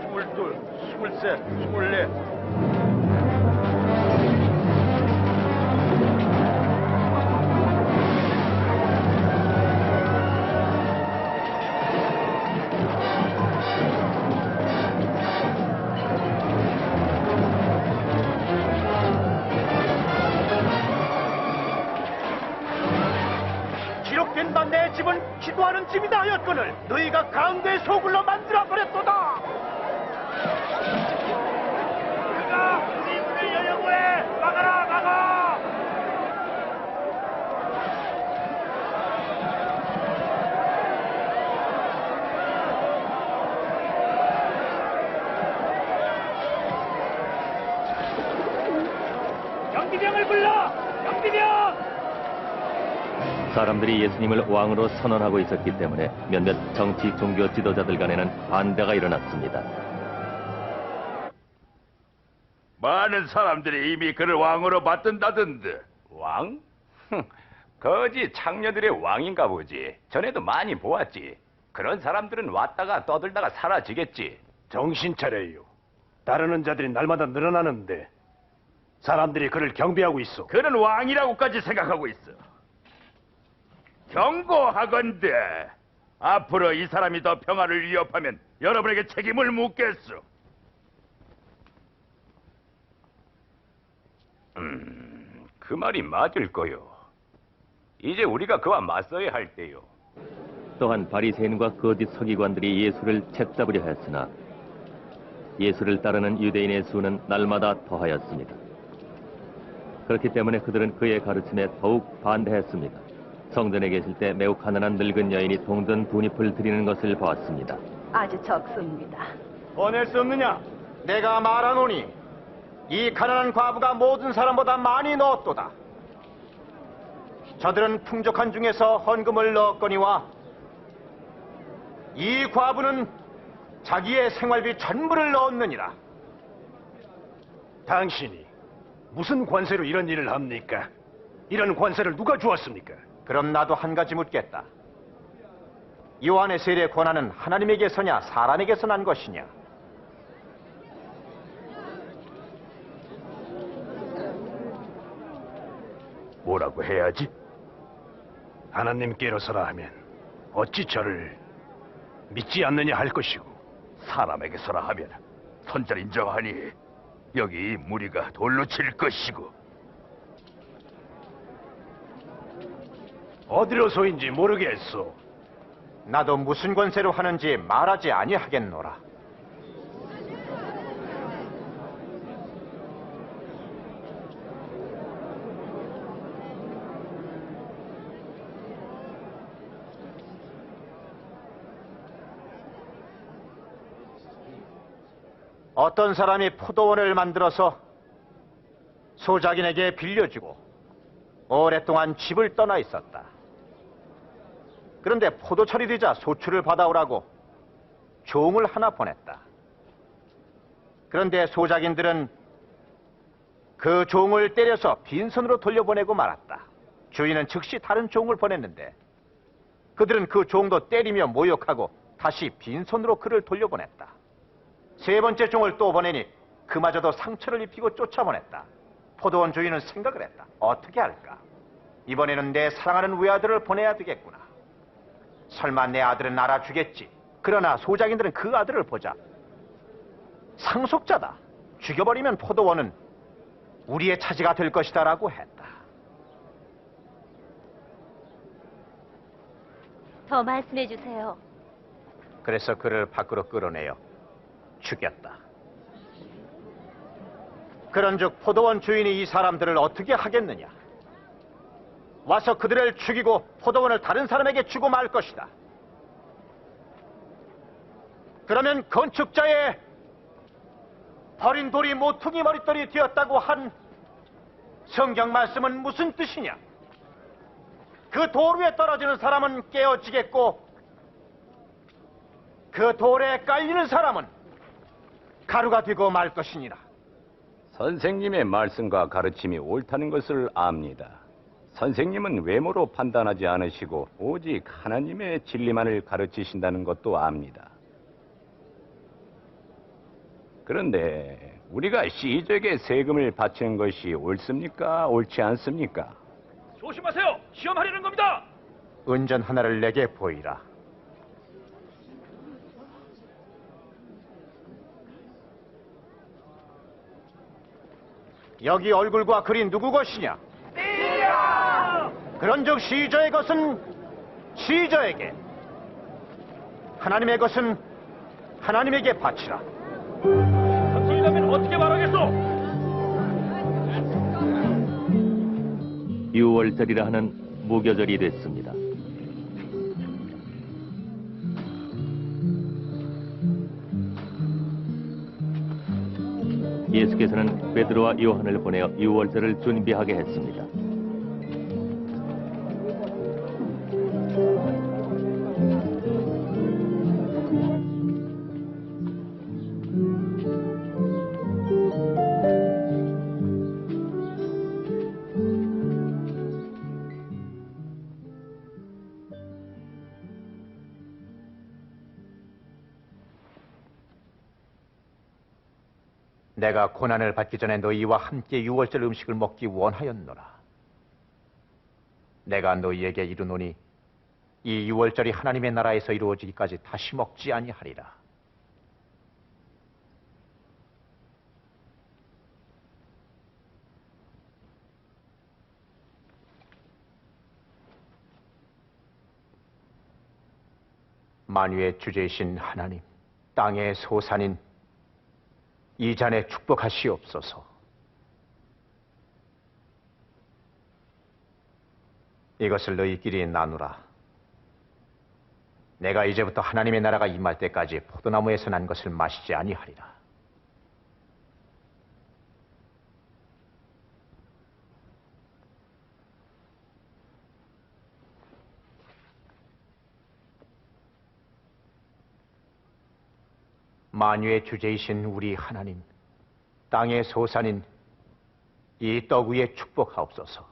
스물둘, 스물셋, 스물넷. 기록된다. 내 집은 기도하는 집이다 하였거늘 너희가 가운데 소굴로 만들어 버렸도다. 그가 우리 문을 여려고 해. 막아라, 막아. 경비병을 불러. 경비병. 사람들이 예수님을 왕으로 선언하고 있었기 때문에 몇몇 정치 종교 지도자들 간에는 반대가 일어났습니다. 많은 사람들이 이미 그를 왕으로 받든다던데. 왕? 거지 창녀들의 왕인가 보지. 전에도 많이 보았지. 그런 사람들은 왔다가 떠들다가 사라지겠지. 정신 차려요. 따르는 자들이 날마다 늘어나는데 사람들이 그를 경배하고 있어. 그는 왕이라고까지 생각하고 있어. 경고하건대 앞으로 이 사람이 더 평화를 위협하면 여러분에게 책임을 묻겠소. 그 말이 맞을 거요. 이제 우리가 그와 맞서야 할 때요. 또한 바리새인과 거짓 서기관들이 예수를 채잡으려 했으나 예수를 따르는 유대인의 수는 날마다 더하였습니다. 그렇기 때문에 그들은 그의 가르침에 더욱 반대했습니다. 성전에 계실 때 매우 가난한 늙은 여인이 동전 두 잎을 드리는 것을 보았습니다. 아주 적습니다. 보낼 수 없느냐? 내가 말하노니 이 가난한 과부가 모든 사람보다 많이 넣었도다. 저들은 풍족한 중에서 헌금을 넣었거니와 이 과부는 자기의 생활비 전부를 넣었느니라. 당신이 무슨 관세로 이런 일을 합니까? 이런 관세를 누가 주었습니까? 그럼 나도 한 가지 묻겠다. 요한의 세례 권한은 하나님에게서냐 사람에게서 난 것이냐? 뭐라고 해야지? 하나님께로서라 하면 어찌 저를 믿지 않느냐 할 것이고 사람에게서라 하면 선절인정하니 여기 이 무리가 돌로 칠 것이고 어디로서인지 모르겠소. 나도 무슨 권세로 하는지 말하지 아니하겠노라. 어떤 사람이 포도원을 만들어서 소작인에게 빌려주고 오랫동안 집을 떠나 있었다. 그런데 포도철이 되자 소출을 받아오라고 종을 하나 보냈다. 그런데 소작인들은 그 종을 때려서 빈손으로 돌려보내고 말았다. 주인은 즉시 다른 종을 보냈는데 그들은 그 종도 때리며 모욕하고 다시 빈손으로 그를 돌려보냈다. 세 번째 종을 또 보내니 그마저도 상처를 입히고 쫓아보냈다. 포도원 주인은 생각을 했다. 어떻게 할까? 이번에는 내 사랑하는 외아들을 보내야 되겠구나. 설마 내 아들은 알아주겠지. 그러나 소작인들은 그 아들을 보자. 상속자다. 죽여버리면 포도원은 우리의 차지가 될 것이다 라고 했다. 더 말씀해 주세요. 그래서 그를 밖으로 끌어내어 죽였다. 그런즉 포도원 주인이 이 사람들을 어떻게 하겠느냐? 와서 그들을 죽이고 포도원을 다른 사람에게 주고 말 것이다. 그러면 건축자의 버린 돌이 모퉁이 머릿돌이 되었다고 한 성경 말씀은 무슨 뜻이냐? 그 돌 위에 떨어지는 사람은 깨어지겠고 그 돌에 깔리는 사람은 가루가 되고 말 것이니라. 선생님의 말씀과 가르침이 옳다는 것을 압니다. 선생님은 외모로 판단하지 않으시고 오직 하나님의 진리만을 가르치신다는 것도 압니다. 그런데 우리가 시족에게 세금을 바치는 것이 옳습니까? 옳지 않습니까? 조심하세요. 시험하려는 겁니다. 은전 하나를 내게 보이라. 여기 얼굴과 글이 누구 것이냐? 그런즉 시저의 것은 시저에게, 하나님의 것은 하나님에게 바치라. 그러면 어떻게 말하겠소? 6월절이라 하는 무교절이 됐습니다. 예수께서는 베드로와 요한을 보내어 6월절을 준비하게 했습니다. 내가 고난을 받기 전에 너희와 함께 유월절 음식을 먹기 원하였노라. 내가 너희에게 이르노니 이 유월절이 하나님의 나라에서 이루어지기까지 다시 먹지 아니하리라. 만유의 주제이신 하나님, 땅의 소산인 이 잔에 축복하시옵소서. 이것을 너희끼리 나누라. 내가 이제부터 하나님의 나라가 임할 때까지 포도나무에서 난 것을 마시지 아니하리라. 만유의 주제이신 우리 하나님, 땅의 소산인 이 떡 위에 축복하옵소서.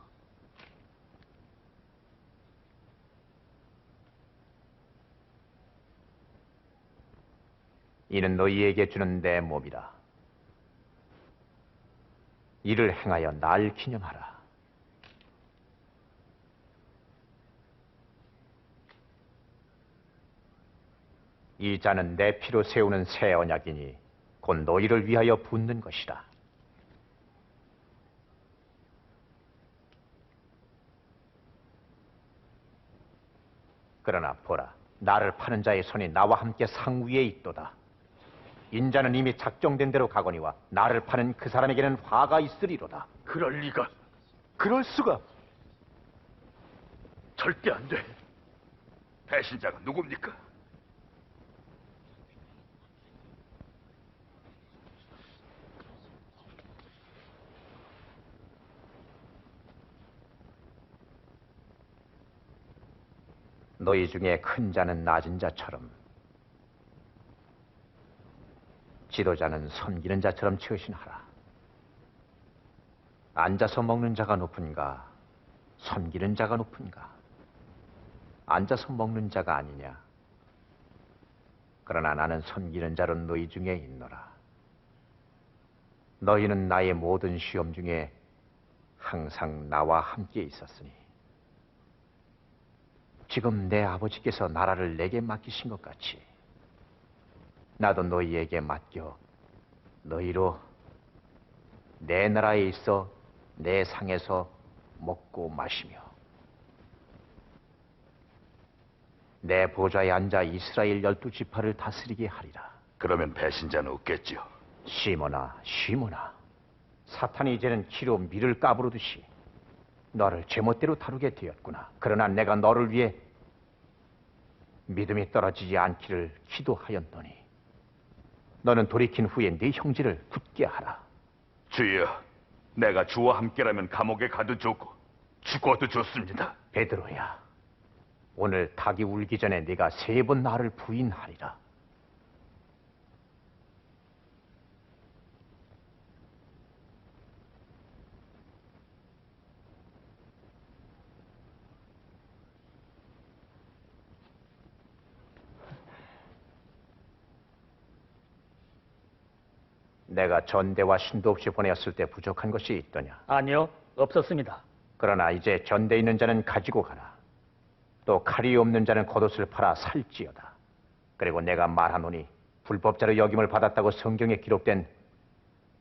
이는 너희에게 주는 내 몸이라. 이를 행하여 날 기념하라. 이 잔은 내 피로 세우는 새 언약이니 곧 너희를 위하여 붓는 것이라. 그러나 보라, 나를 파는 자의 손이 나와 함께 상 위에 있도다. 인자는 이미 작정된 대로 가거니와 나를 파는 그 사람에게는 화가 있으리로다. 그럴 리가. 그럴 수가. 절대 안 돼. 배신자가 누굽니까? 너희 중에 큰 자는 낮은 자처럼, 지도자는 섬기는 자처럼 처신하라. 앉아서 먹는 자가 높은가, 섬기는 자가 높은가? 앉아서 먹는 자가 아니냐? 그러나 나는 섬기는 자로 너희 중에 있노라. 너희는 나의 모든 시험 중에 항상 나와 함께 있었으니, 지금 내 아버지께서 나라를 내게 맡기신 것 같이 나도 너희에게 맡겨 너희로 내 나라에 있어 내 상에서 먹고 마시며 내 보좌에 앉아 이스라엘 12지파를 다스리게 하리라. 그러면 배신자는 없겠지요. 시몬아, 시몬아, 사탄이 이제는 키로 밀을 까부르듯이 너를 제멋대로 다루게 되었구나. 그러나 내가 너를 위해 믿음이 떨어지지 않기를 기도하였노니 너는 돌이킨 후에 네 형제를 굳게 하라. 주여, 내가 주와 함께라면 감옥에 가도 좋고 죽어도 좋습니다. 베드로야, 오늘 닭이 울기 전에 네가 3번 나를 부인하리라. 내가 전대와 신도 없이 보내었을 때 부족한 것이 있더냐? 아니요, 없었습니다. 그러나 이제 전대 있는 자는 가지고 가라. 또 칼이 없는 자는 겉옷을 팔아 살지어다. 그리고 내가 말하노니 불법자로 여김을 받았다고 성경에 기록된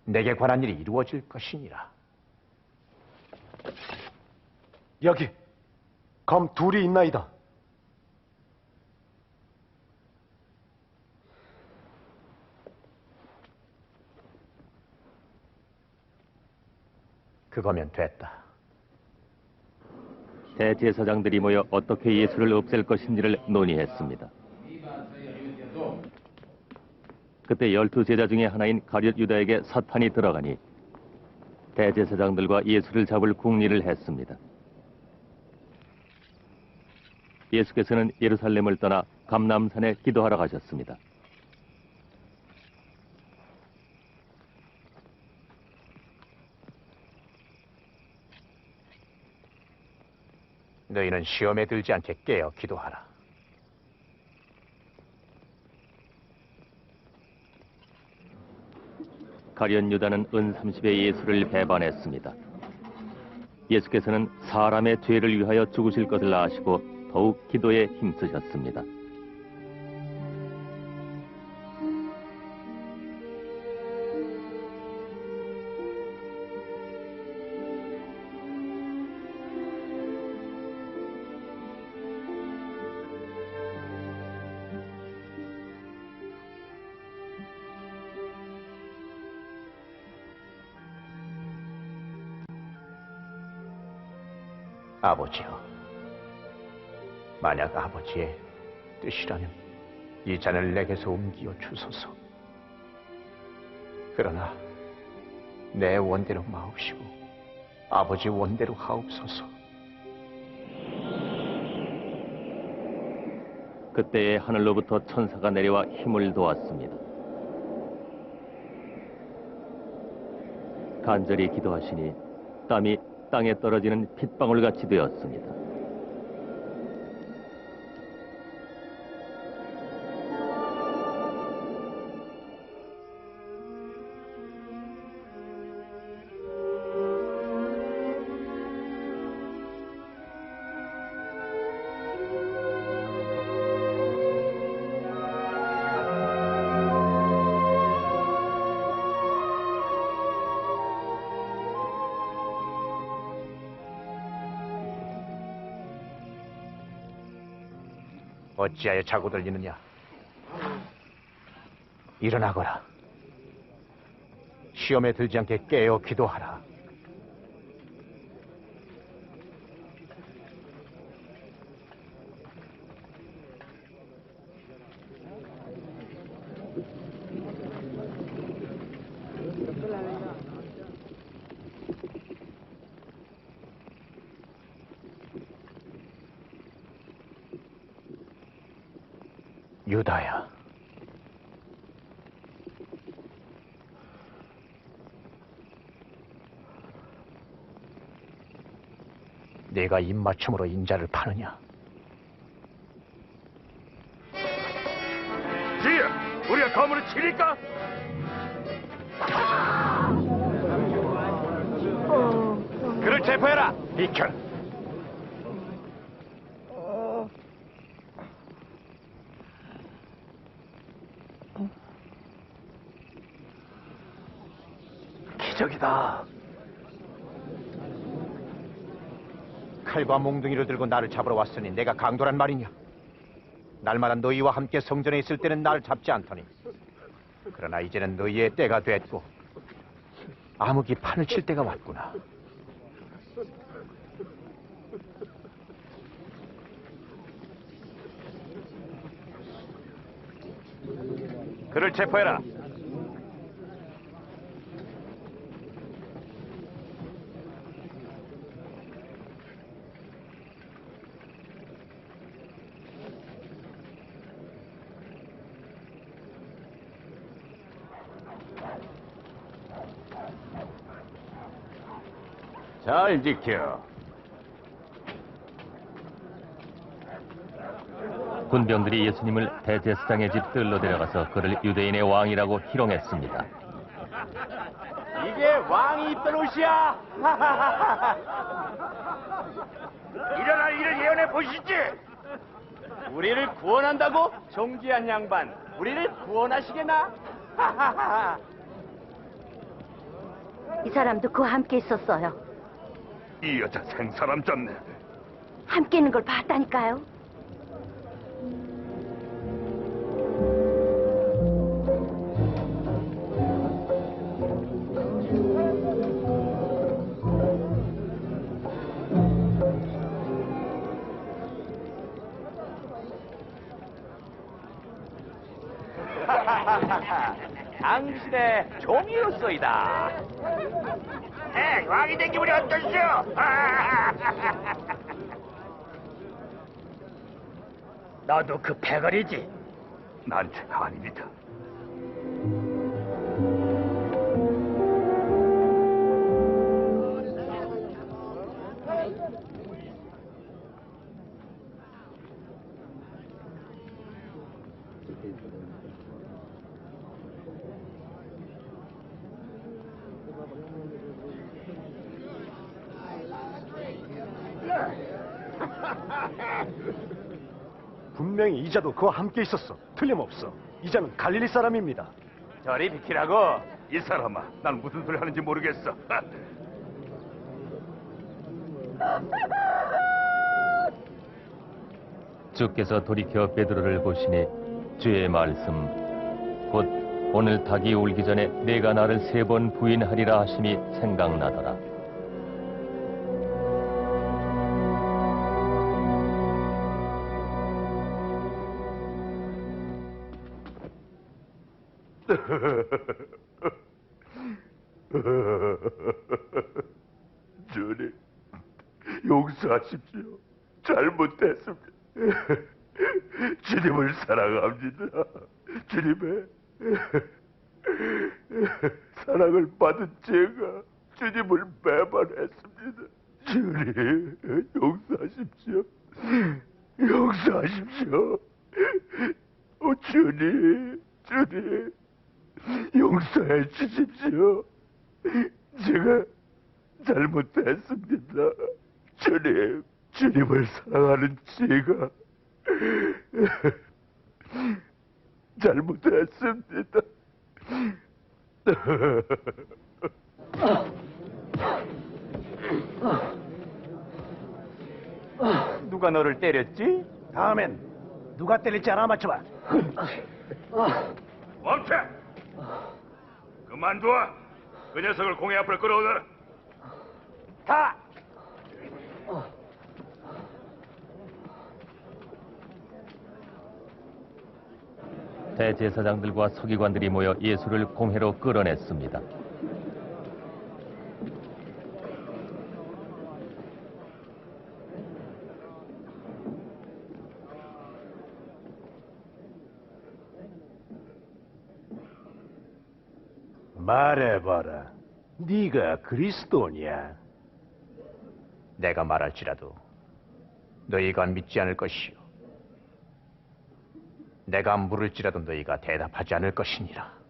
내게 관한 일이 이루어질 것이니라. 여기 검 2이 있나이다. 그거면 됐다. 대제사장들이 모여 어떻게 예수를 없앨 것인지를 논의했습니다. 그때 12제자 중에 하나인 가룟 유다에게 사탄이 들어가니 대제사장들과 예수를 잡을 궁리를 했습니다. 예수께서는 예루살렘을 떠나 감람산에 기도하러 가셨습니다. 너희는 시험에 들지 않게 깨어 기도하라. 가룟 유다는 은 30의 예수를 배반했습니다. 예수께서는 사람의 죄를 위하여 죽으실 것을 아시고 더욱 기도에 힘쓰셨습니다. 아버지여, 만약 아버지의 뜻이라면 이 잔을 내게서 옮기어 주소서. 그러나 내 원대로 마옵시고 아버지 원대로 하옵소서. 그때에 하늘로부터 천사가 내려와 힘을 도왔습니다. 간절히 기도하시니 땀이 땅에 떨어지는 핏방울같이 되었습니다. 어찌하여 자고 들리느냐? 일어나거라. 시험에 들지 않게 깨어 기도하라. 유다야. 내가 입맞춤으로 인자를 파느냐? 지야, 우리가 검으로 치릴까? 그를 체포해라. 비켜. 기적이다. 칼과 몽둥이를 들고 나를 잡으러 왔으니 내가 강도란 말이냐? 날마다 너희와 함께 성전에 있을 때는 나를 잡지 않더니 그러나 이제는 너희의 때가 됐고 암흑이 판을 칠 때가 왔구나. 그를 체포해라. 잘 지켜. 군병들이 예수님을 대제사장의 집 뜰로 데려가서 그를 유대인의 왕이라고 희롱했습니다. 이게 왕이 입던 옷이야. 일어날 일을 예언해 보시지. 우리를 구원한다고? 정지한 양반, 우리를 구원하시겠나? 이 사람도 그와 함께 있었어요. 이 여자 생사람 잡네. 함께 있는 걸 봤다니까요. 당신의 종이로소이다. 왕이 된 기분이 어떠시오? 나도 그 패거리지. 난 죄가 아닙니다. 분명히 이자도 그와 함께 있었어. 틀림없어. 이자는 갈릴리 사람입니다. 저리 비키라고. 이 사람아, 난 무슨 소리 하는지 모르겠어. 주께서 돌이켜 베드로를 보시니 주의 말씀 곧 오늘 닭이 울기 전에 내가 나를 3번 부인하리라 하심이 생각나더라. 주님, 용서하십시오. 잘못했습니다. 주님을 사랑합니다. 주님의 사랑을 받은 제가 주님을 배반했습니다. 주님, 용서하십시오. 용서하십시오. 주님, 주님, 용서해 주십시오. 제가 잘못했습니다. 주님, 주님을 사랑하는 제가 잘못했습니다. 누가 너를 때렸지? 다음엔 누가 때릴지 알아맞혀봐. 멈춰! 그만둬! 그 녀석을 공회 앞으로 끌어오너라. 가! 대제사장들과 서기관들이 모여 예수를 공회로 끌어냈습니다. 말해봐라. 네가 그리스도냐? 내가 말할지라도 너희가 믿지 않을 것이요. 내가 물을지라도 너희가 대답하지 않을 것이니라.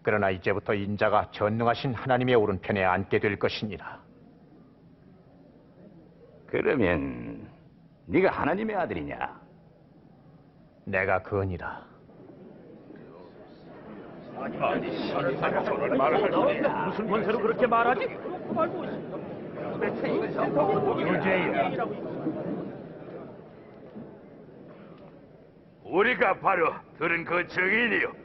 그러나 이제부터 인자가 전능하신 하나님의 오른편에 앉게 될 것이니라. 그러면 네가 하나님의 아들이냐? 내가 그니라. 무슨 권세로 그렇게 말하지? 유죄요. 우리가 바로 들은 그 증인이요.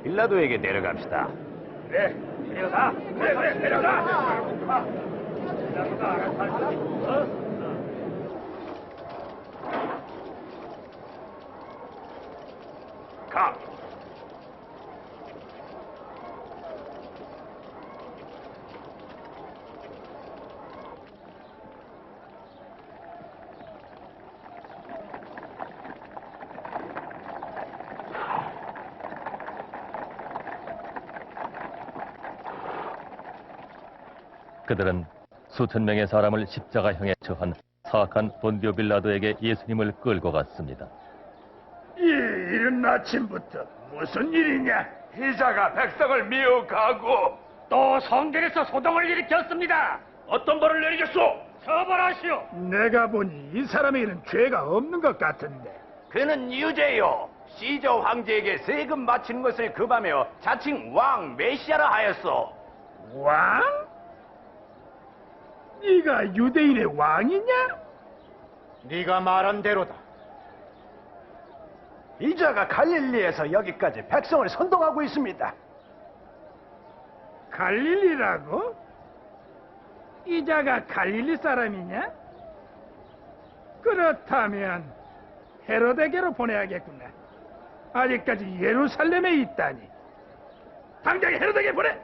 빌라도에게 내려갑시다. 그래, 내려가. 그래, 내려가. 가. 그들은 수천 명의 사람을 십자가형에 처한 사악한 본디오 빌라도에게 예수님을 끌고 갔습니다. 이른 아침부터 무슨 일이냐? 이자가 백성을 미혹하고 또 성전에서 소동을 일으켰습니다. 어떤 벌을 내리겠소? 처벌하시오. 내가 보니 이 사람에게는 죄가 없는 것 같은데. 그는 유죄요. 시저 황제에게 세금 바치는 것을 금하며 자칭 왕 메시아라 하였소. 왕? 네가 유대인의 왕이냐? 네가 말한 대로다. 이자가 갈릴리에서 여기까지 백성을 선동하고 있습니다. 갈릴리라고? 이자가 갈릴리 사람이냐? 그렇다면 헤로데게로 보내야겠구나. 아직까지 예루살렘에 있다니. 당장 헤로데게 보내!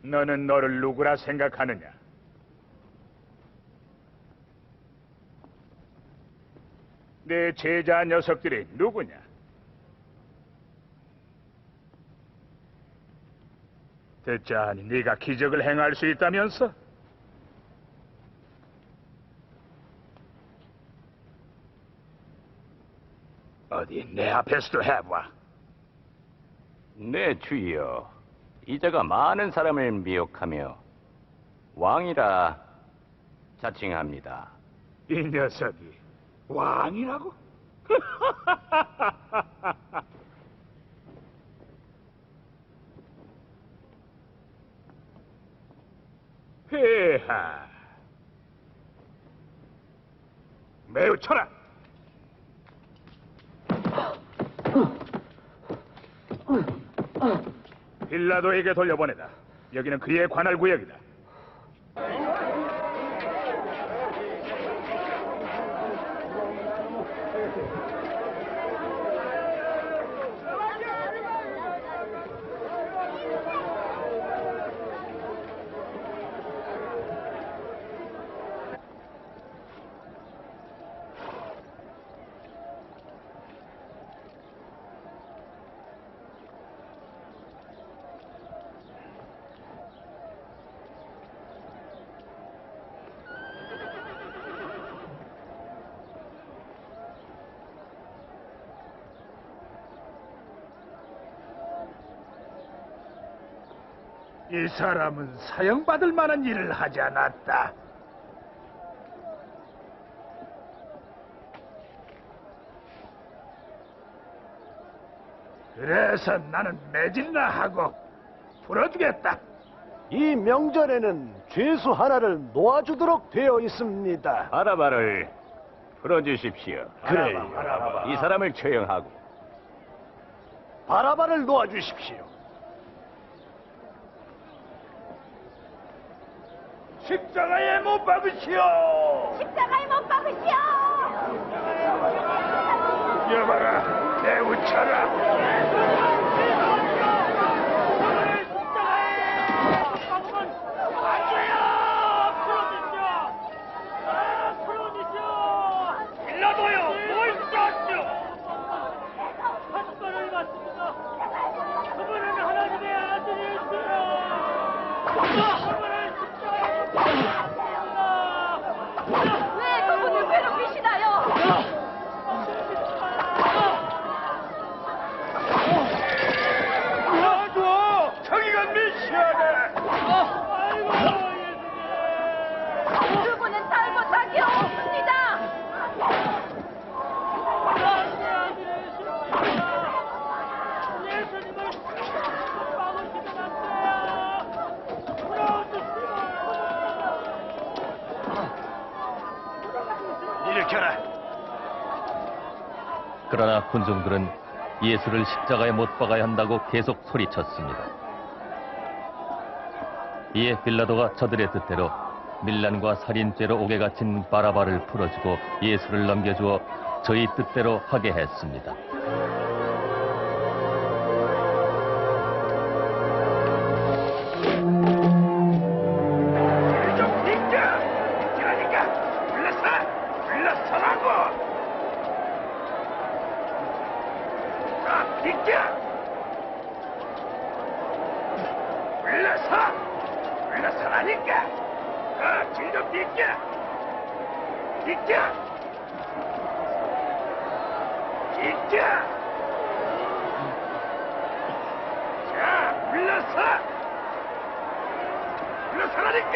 너는 너를 누구라 생각하느냐? 내 제자 녀석들이 누구냐? 듣자하니 네가 기적을 행할 수 있다면서? 어디 내 앞에서도 해봐. 네, 주여. 이자가 많은 사람을 미혹하며 왕이라 자칭합니다. 이 녀석이 왕이라고? 폐하. 매우 천하. 빌라도에게 돌려보내다. 여기는 그의 관할 구역이다. 이 사람은 사형받을 만한 일을 하지 않았다. 그래서 나는 매질나 하고 풀어주겠다. 이 명절에는 죄수 하나를 놓아주도록 되어 있습니다. 바라바를 풀어주십시오. 그래. 이 사람을 처형하고 바라바를 놓아주십시오. 십자가에 못 박으시오. 십자가에 못 박으시오. 여봐라, 내 우차라. 왜 그분을 괴롭히시나요? 도와줘! 저기가 메시아네! 그분은 잘못한 게 없습니다. 일으켜라. 그러나 군중들은 예수를 십자가에 못 박아야 한다고 계속 소리쳤습니다. 이에 빌라도가 저들의 뜻대로 밀란과 살인죄로 옥에 갇힌 바라바를 풀어주고 예수를 넘겨주어 저희 뜻대로 하게 했습니다. 좀 비켜! 비키라니까! 불러서라고! 자, 비켜! 불러서라니까! 길 좀 비켜! 비켜! 비켜! 자, 불러서라니까!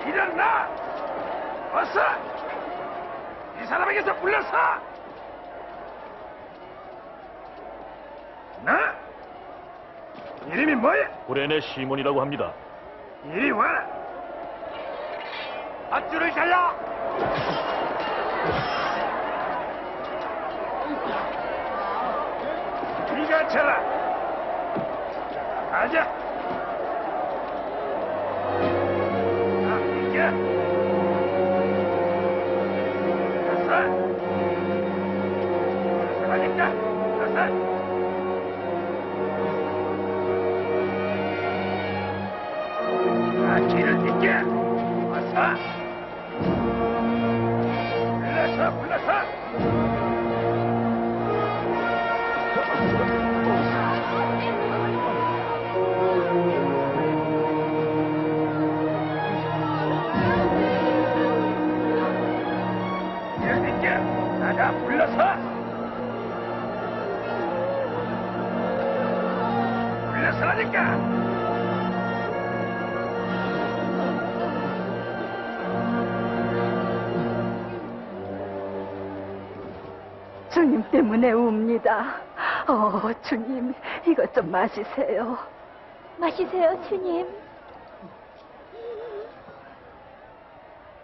일어나! 어서! 이 사람에게서 불러서! 나? 이름이 뭐야? 구레네 시몬이라고 합니다. 이리 와라! 앞줄을 잘라! 네가 쳐라! 가자! 아, 비켜! 가니까! 길을 비켜! 어서! 불러서! 길을 비켜! 나가 불러서! 불러서라니까! 주님 때문에 웁니다. 주님, 이것 좀 마시세요. 마시세요, 주님.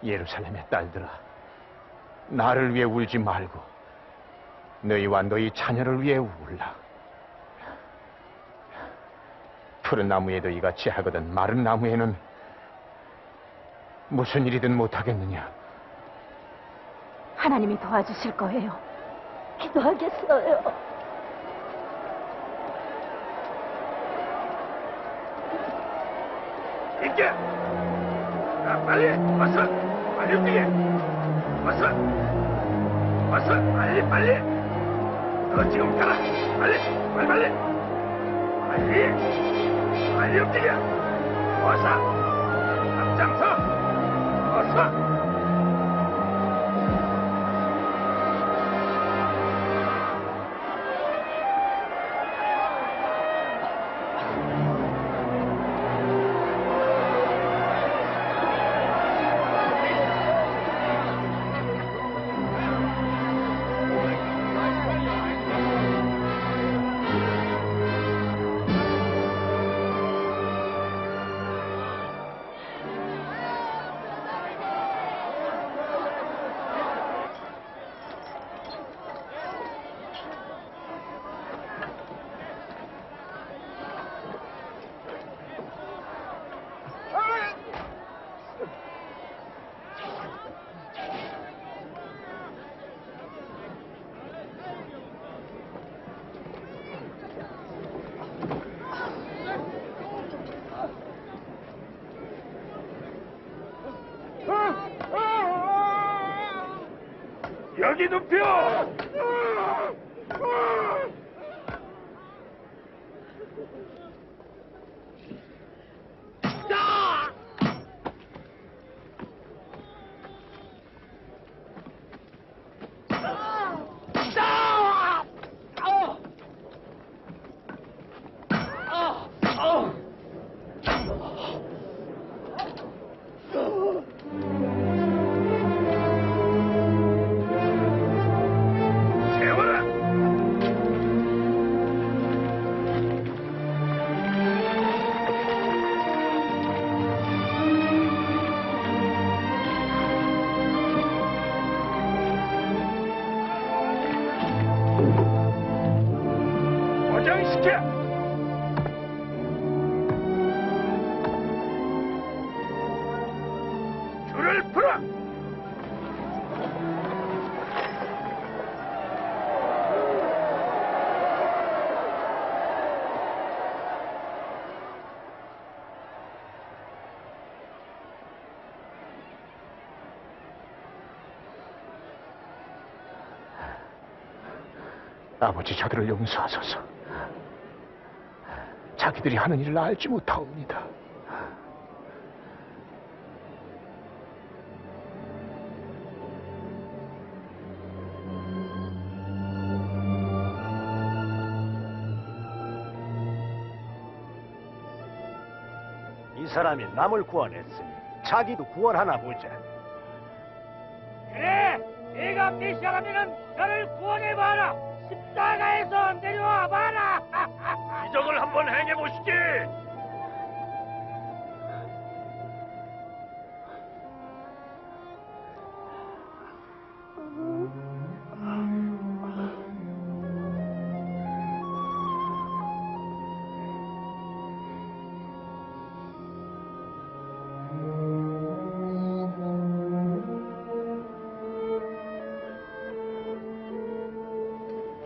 예루살렘의 딸들아, 나를 위해 울지 말고 너희와 너희 자녀를 위해 울라. 푸른 나무에도 이같이 하거든 마른 나무에는 무슨 일이든 못하겠느냐. 하나님이 도와주실 거예요. 기도하겠어요. 이게! 빨리! 어서! 빨리 움직여! 어서! 빨리! 너 지금 가라! 빨리 움직여! 어서! 앞장서! 어서! 여기 눕혀! 고정시켜! 줄을 풀어! 아버지, 저들을 용서하소서. 자기들이 하는 일을 알지 못하옵니다. 이 사람이 남을 구원했으니 자기도 구원하나 보자. 그래, 네가 메시아라면은 나를 구원해봐라. 십자가에서 내려와봐라. 기적을 한번 행해보시지!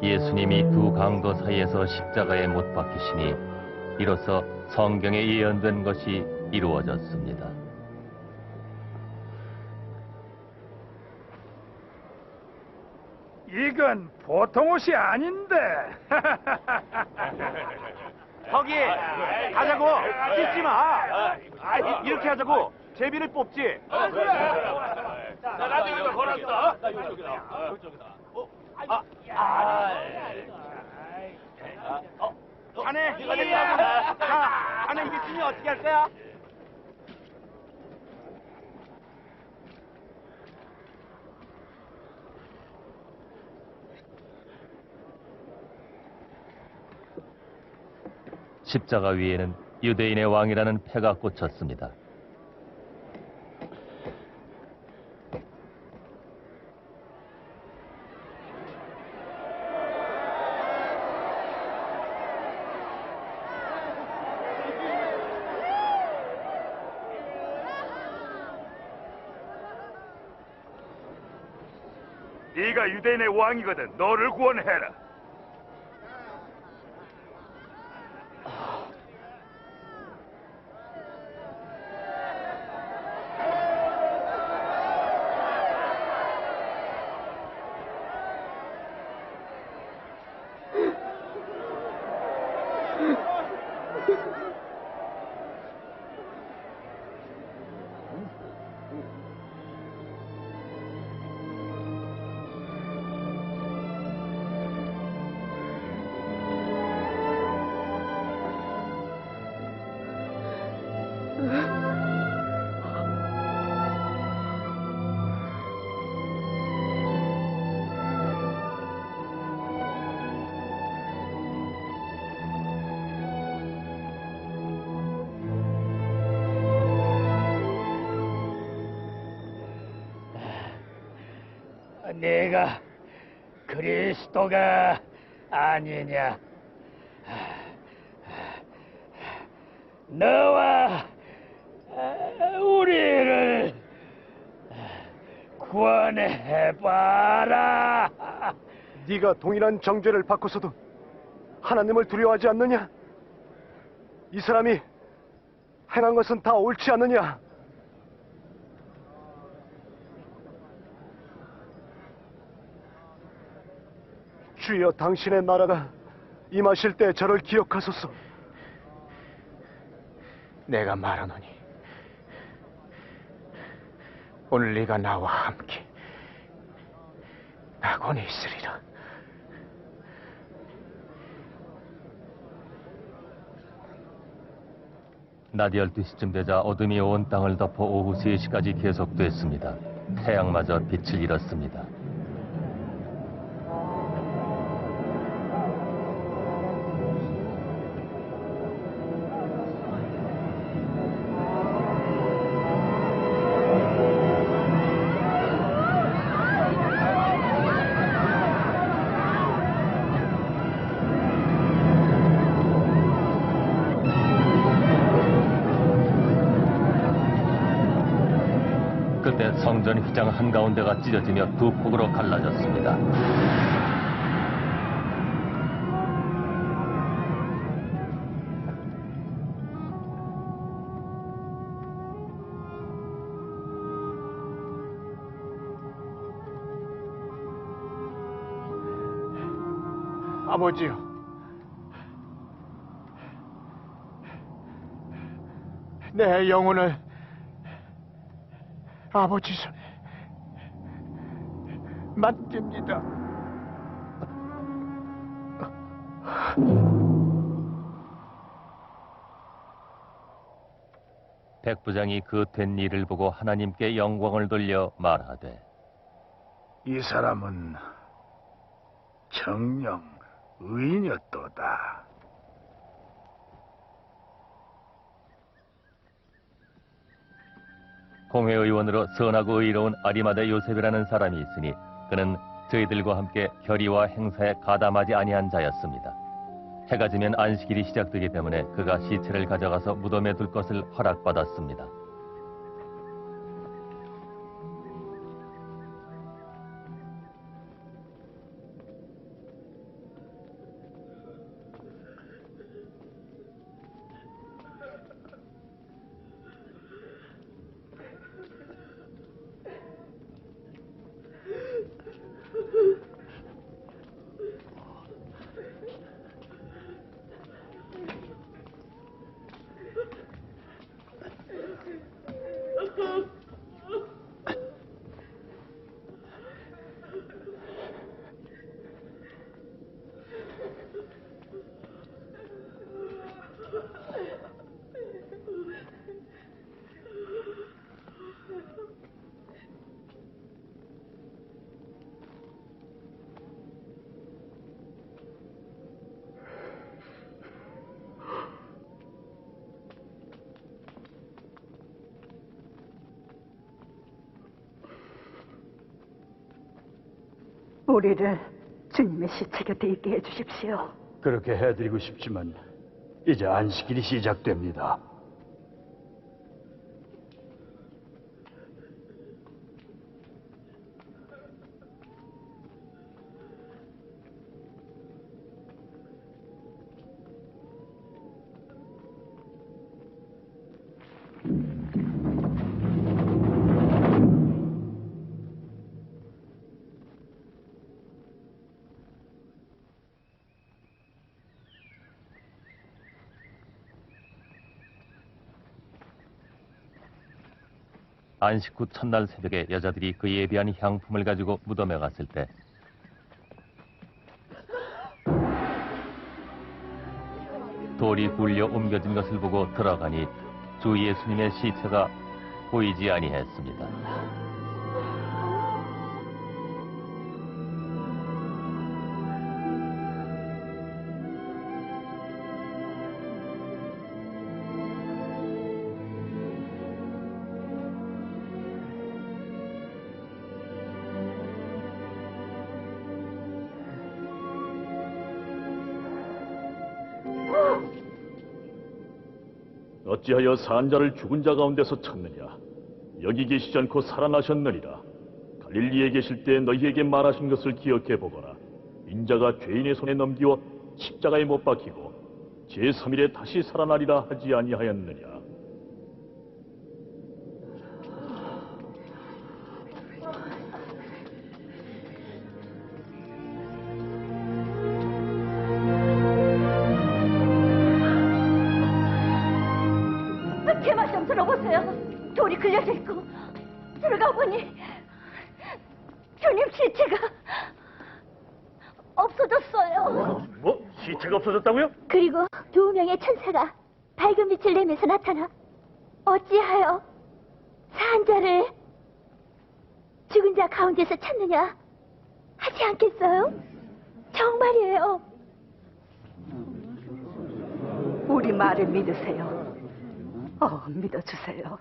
예수님이 두 강도 사이에서 십자가에 못 박히시니 이로써 성경에 예언된 것이 이루어졌습니다. 이건 보통 옷이 아닌데. 거기 가자고. 찢지 마. 이렇게 하자고. 제비를 뽑지. 나도 이거 걸었어. 자네 자네 이게 중에 어떻게 할 거야? 십자가 위에는 유대인의 왕이라는 패가 꽂혔습니다. 네가 유대인의 왕이거든. 너를 구원해라. 내가 그리스도가 아니냐? 너와 우리를 구원해봐라. 네가 동일한 정죄를 받고서도 하나님을 두려워하지 않느냐? 이 사람이 행한 것은 다 옳지 않느냐? 주여, 당신의 나라가 임하실 때 저를 기억하소서. 내가 말하노니 오늘 네가 나와 함께 낙원에 있으리라. 낮 12시쯤 되자 어둠이 온 땅을 덮어 오후 3시까지 계속됐습니다. 태양마저 빛을 잃었습니다. 그때 성전 휘장 한가운데가 찢어지며 두 폭으로 갈라졌습니다. 아버지요, 내 영혼을 아버지 손에 맡깁니다. 백부장이 그 된 일을 보고 하나님께 영광을 돌려 말하되, 이 사람은 정령 의인이었도다. 공회의원으로 선하고 의로운 아리마대 요셉이라는 사람이 있으니 그는 저희들과 함께 결의와 행사에 가담하지 아니한 자였습니다. 해가 지면 안식일이 시작되기 때문에 그가 시체를 가져가서 무덤에 둘 것을 허락받았습니다. 우리를 주님의 시체 곁에 있게 해주십시오. 그렇게 해드리고 싶지만 이제 안식일이 시작됩니다. 안식 후 첫날 새벽에 여자들이 그 예비한 향품을 가지고 무덤에 갔을 때 돌이 굴려 옮겨진 것을 보고 들어가니 주 예수님의 시체가 보이지 아니했습니다. 어찌하여 산 자를 죽은 자 가운데서 찾느냐? 여기 계시지 않고 살아나셨느니라. 갈릴리에 계실 때 너희에게 말하신 것을 기억해 보거라. 인자가 죄인의 손에 넘기워 십자가에 못 박히고 제3일에 다시 살아나리라 하지 아니하였느냐? 들어보세요. 돌이 그려져 있고 들어가 보니 주님 시체가 없어졌어요. 뭐? 시체가 없어졌다고요? 그리고 2명의 천사가 밝은 빛을 내면서 나타나 어찌하여 산 자를 죽은 자 가운데서 찾느냐 하지 않겠어요? 정말이에요. 우리 말을 믿으세요. 믿어주세요.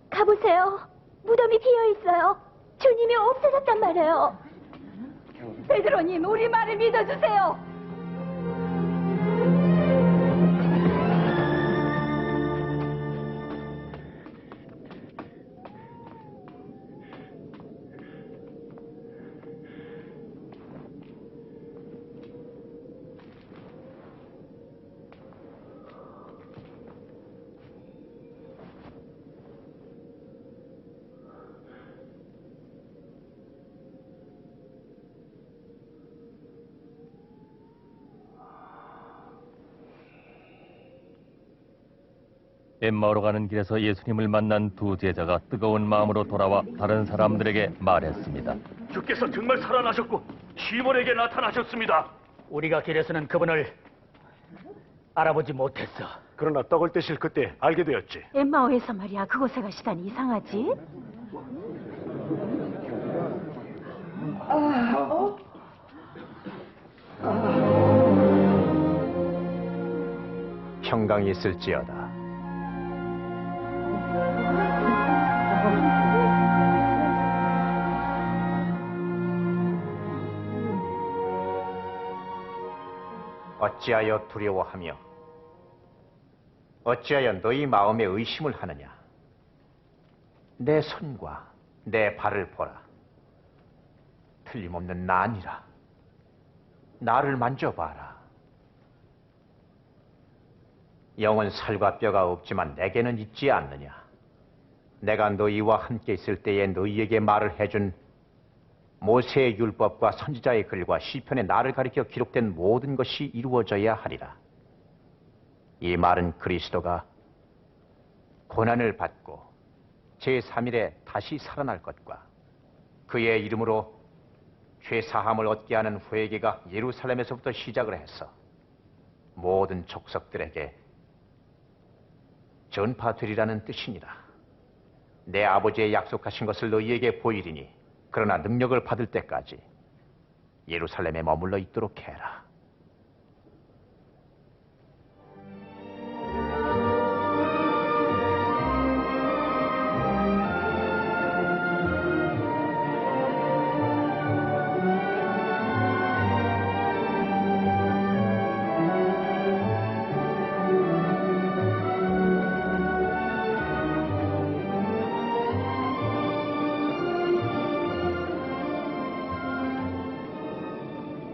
가보세요. 무덤이 비어 있어요. 주님이 없어졌단 말이에요. 베드로님, 우리 말을 믿어주세요. 엠마오로 가는 길에서 예수님을 만난 두 제자가 뜨거운 마음으로 돌아와 다른 사람들에게 말했습니다. 주께서 정말 살아나셨고 시몬에게 나타나셨습니다. 우리가 길에서는 그분을 알아보지 못했어. 그러나 떡을 떼실 그때 알게 되었지. 엠마오에서 말이야 그곳에 가시다니 이상하지? 평강이 있을지어다. 어찌하여 두려워하며 어찌하여 너희 마음에 의심을 하느냐? 내 손과 내 발을 보라. 틀림없는 나니라. 나를 만져봐라. 영은 살과 뼈가 없지만 내게는 있지 않느냐? 내가 너희와 함께 있을 때에 너희에게 말을 해준 모세의 율법과 선지자의 글과 시편에 나를 가리켜 기록된 모든 것이 이루어져야 하리라. 이 말은 그리스도가 고난을 받고 제3일에 다시 살아날 것과 그의 이름으로 죄사함을 얻게 하는 회개가 예루살렘에서부터 시작을 해서 모든 족속들에게 전파되리라는 뜻이니라. 내 아버지의 약속하신 것을 너희에게 보이리니 그러나 능력을 받을 때까지 예루살렘에 머물러 있도록 해라.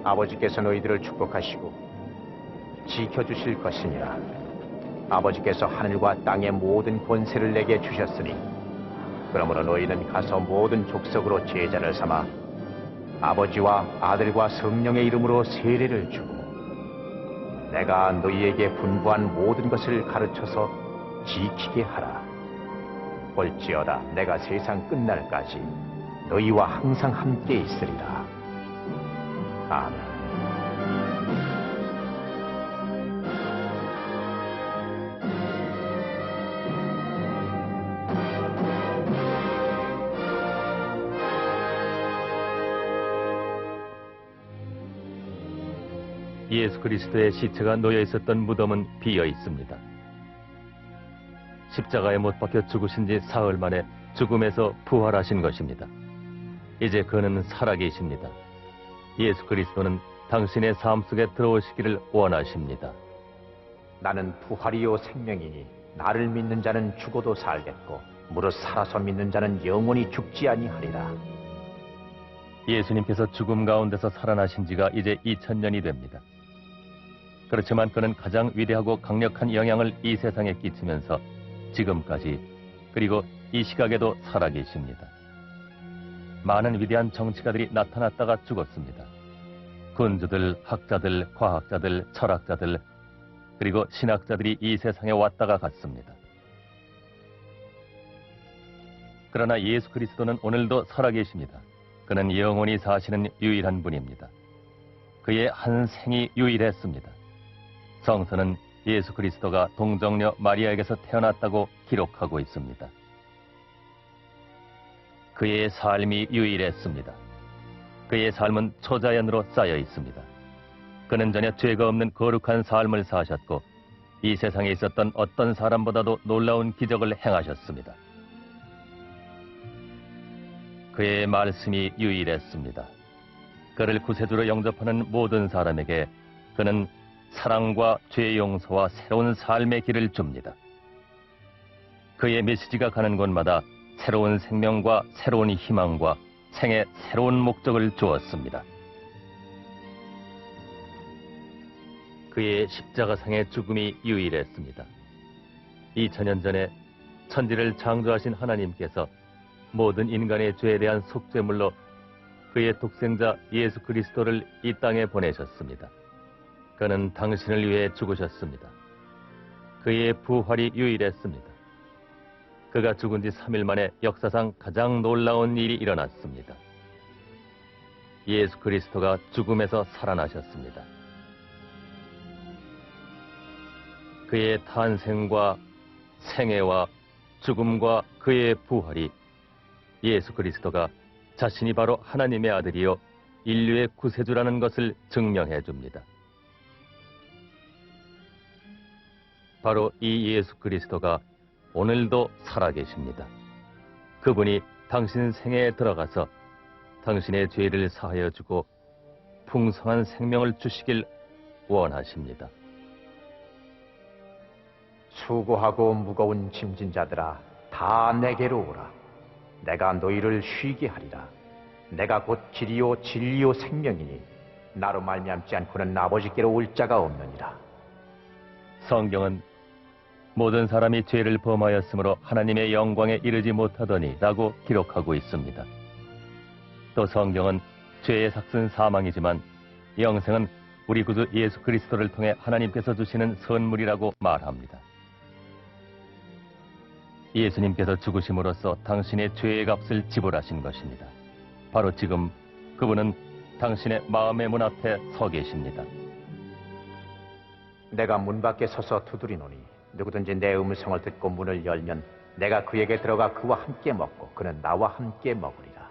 아버지께서 너희들을 축복하시고 지켜주실 것이니라. 아버지께서 하늘과 땅의 모든 권세를 내게 주셨으니 그러므로 너희는 가서 모든 족속으로 제자를 삼아 아버지와 아들과 성령의 이름으로 세례를 주고 내가 너희에게 분부한 모든 것을 가르쳐서 지키게 하라. 볼지어다 내가 세상 끝날까지 너희와 항상 함께 있으리라. 아멘. 예수 그리스도의 시체가 놓여 있었던 무덤은 비어 있습니다. 십자가에 못 박혀 죽으신 지 사흘 만에 죽음에서 부활하신 것입니다. 이제 그는 살아계십니다. 예수 그리스도는 당신의 삶 속에 들어오시기를 원하십니다. 나는 부활이요 생명이니 나를 믿는 자는 죽어도 살겠고 무릇 살아서 믿는 자는 영원히 죽지 아니하리라. 예수님께서 죽음 가운데서 살아나신 지가 이제 2000년이 됩니다. 그렇지만 그는 가장 위대하고 강력한 영향을 이 세상에 끼치면서 지금까지 그리고 이 시각에도 살아계십니다. 많은 위대한 정치가들이 나타났다가 죽었습니다. 군주들, 학자들, 과학자들, 철학자들, 그리고 신학자들이 이 세상에 왔다가 갔습니다. 그러나 예수 그리스도는 오늘도 살아계십니다. 그는 영원히 사시는 유일한 분입니다. 그의 한 생이 유일했습니다. 성서는 예수 그리스도가 동정녀 마리아에게서 태어났다고 기록하고 있습니다. 그의 삶이 유일했습니다. 그의 삶은 초자연으로 쌓여 있습니다. 그는 전혀 죄가 없는 거룩한 삶을 사셨고 이 세상에 있었던 어떤 사람보다도 놀라운 기적을 행하셨습니다. 그의 말씀이 유일했습니다. 그를 구세주로 영접하는 모든 사람에게 그는 사랑과 죄 용서와 새로운 삶의 길을 줍니다. 그의 메시지가 가는 곳마다 새로운 생명과 새로운 희망과 생의 새로운 목적을 주었습니다. 그의 십자가상의 죽음이 유일했습니다. 2000년 전에 천지를 창조하신 하나님께서 모든 인간의 죄에 대한 속죄물로 그의 독생자 예수 그리스도를 이 땅에 보내셨습니다. 그는 당신을 위해 죽으셨습니다. 그의 부활이 유일했습니다. 그가 죽은 지 3일 만에 역사상 가장 놀라운 일이 일어났습니다. 예수 그리스도가 죽음에서 살아나셨습니다. 그의 탄생과 생애와 죽음과 그의 부활이 예수 그리스도가 자신이 바로 하나님의 아들이요 인류의 구세주라는 것을 증명해 줍니다. 바로 이 예수 그리스도가 오늘도 살아계십니다. 그분이 당신 생애에 들어가서 당신의 죄를 사하여 주고 풍성한 생명을 주시길 원하십니다. 수고하고 무거운 짐진 자들아 다 내게로 오라. 내가 너희를 쉬게 하리라. 내가 곧 길이요 진리요 생명이니 나로 말미암지 않고는 아버지께로 올 자가 없느니라. 성경은 모든 사람이 죄를 범하였으므로 하나님의 영광에 이르지 못하더니 라고 기록하고 있습니다. 또 성경은 죄의 삭은 사망이지만 영생은 우리 구주 예수 그리스도를 통해 하나님께서 주시는 선물이라고 말합니다. 예수님께서 죽으심으로써 당신의 죄의 값을 지불하신 것입니다. 바로 지금 그분은 당신의 마음의 문 앞에 서 계십니다. 내가 문 밖에 서서 두드리노니 누구든지 내 음성을 듣고 문을 열면 내가 그에게 들어가 그와 함께 먹고 그는 나와 함께 먹으리라.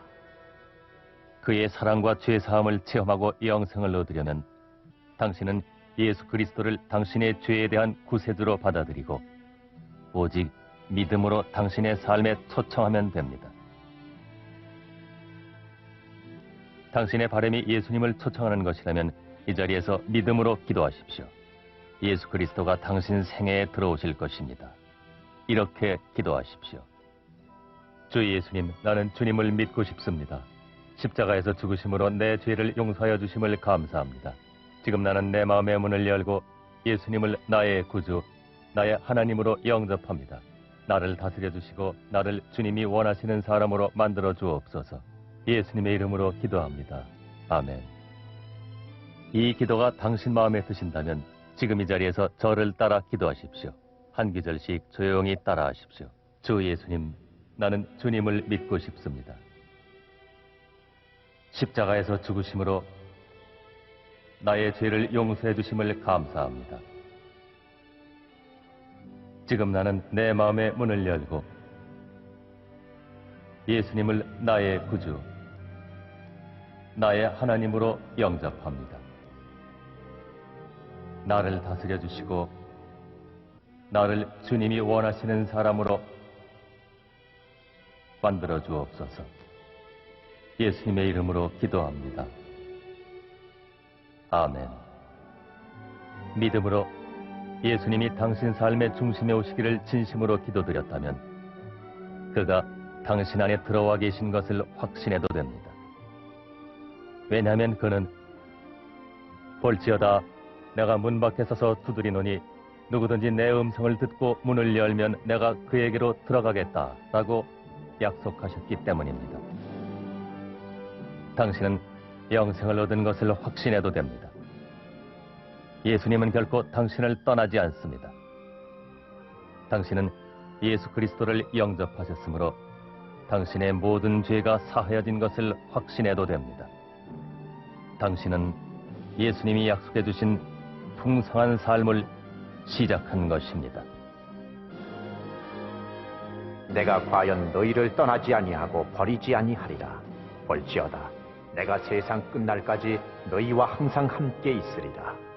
그의 사랑과 죄 사함을 체험하고 영생을 얻으려면 당신은 예수 그리스도를 당신의 죄에 대한 구세주로 받아들이고 오직 믿음으로 당신의 삶에 초청하면 됩니다. 당신의 바람이 예수님을 초청하는 것이라면 이 자리에서 믿음으로 기도하십시오. 예수 그리스도가 당신 생애에 들어오실 것입니다. 이렇게 기도하십시오. 주 예수님, 나는 주님을 믿고 싶습니다. 십자가에서 죽으심으로 내 죄를 용서하여 주심을 감사합니다. 지금 나는 내 마음의 문을 열고 예수님을 나의 구주, 나의 하나님으로 영접합니다. 나를 다스려 주시고 나를 주님이 원하시는 사람으로 만들어 주옵소서. 예수님의 이름으로 기도합니다. 아멘. 이 기도가 당신 마음에 드신다면 지금 이 자리에서 저를 따라 기도하십시오. 한 구절씩 조용히 따라하십시오. 주 예수님, 나는 주님을 믿고 싶습니다. 십자가에서 죽으심으로 나의 죄를 용서해 주심을 감사합니다. 지금 나는 내 마음의 문을 열고 예수님을 나의 구주, 나의 하나님으로 영접합니다. 나를 다스려 주시고 나를 주님이 원하시는 사람으로 만들어 주옵소서. 예수님의 이름으로 기도합니다. 아멘. 믿음으로 예수님이 당신 삶의 중심에 오시기를 진심으로 기도드렸다면 그가 당신 안에 들어와 계신 것을 확신해도 됩니다. 왜냐하면 그는 볼지어다 내가 문 밖에 서서 두드리노니 누구든지 내 음성을 듣고 문을 열면 내가 그에게로 들어가겠다 라고 약속하셨기 때문입니다. 당신은 영생을 얻은 것을 확신해도 됩니다. 예수님은 결코 당신을 떠나지 않습니다. 당신은 예수 그리스도를 영접하셨으므로 당신의 모든 죄가 사하여진 것을 확신해도 됩니다. 당신은 예수님이 약속해 주신 풍성한 삶을 시작한 것입니다. 내가 과연 너희를 떠나지 아니하고 버리지 아니하리라. 볼지어다 내가 세상 끝날까지 너희와 항상 함께 있으리라.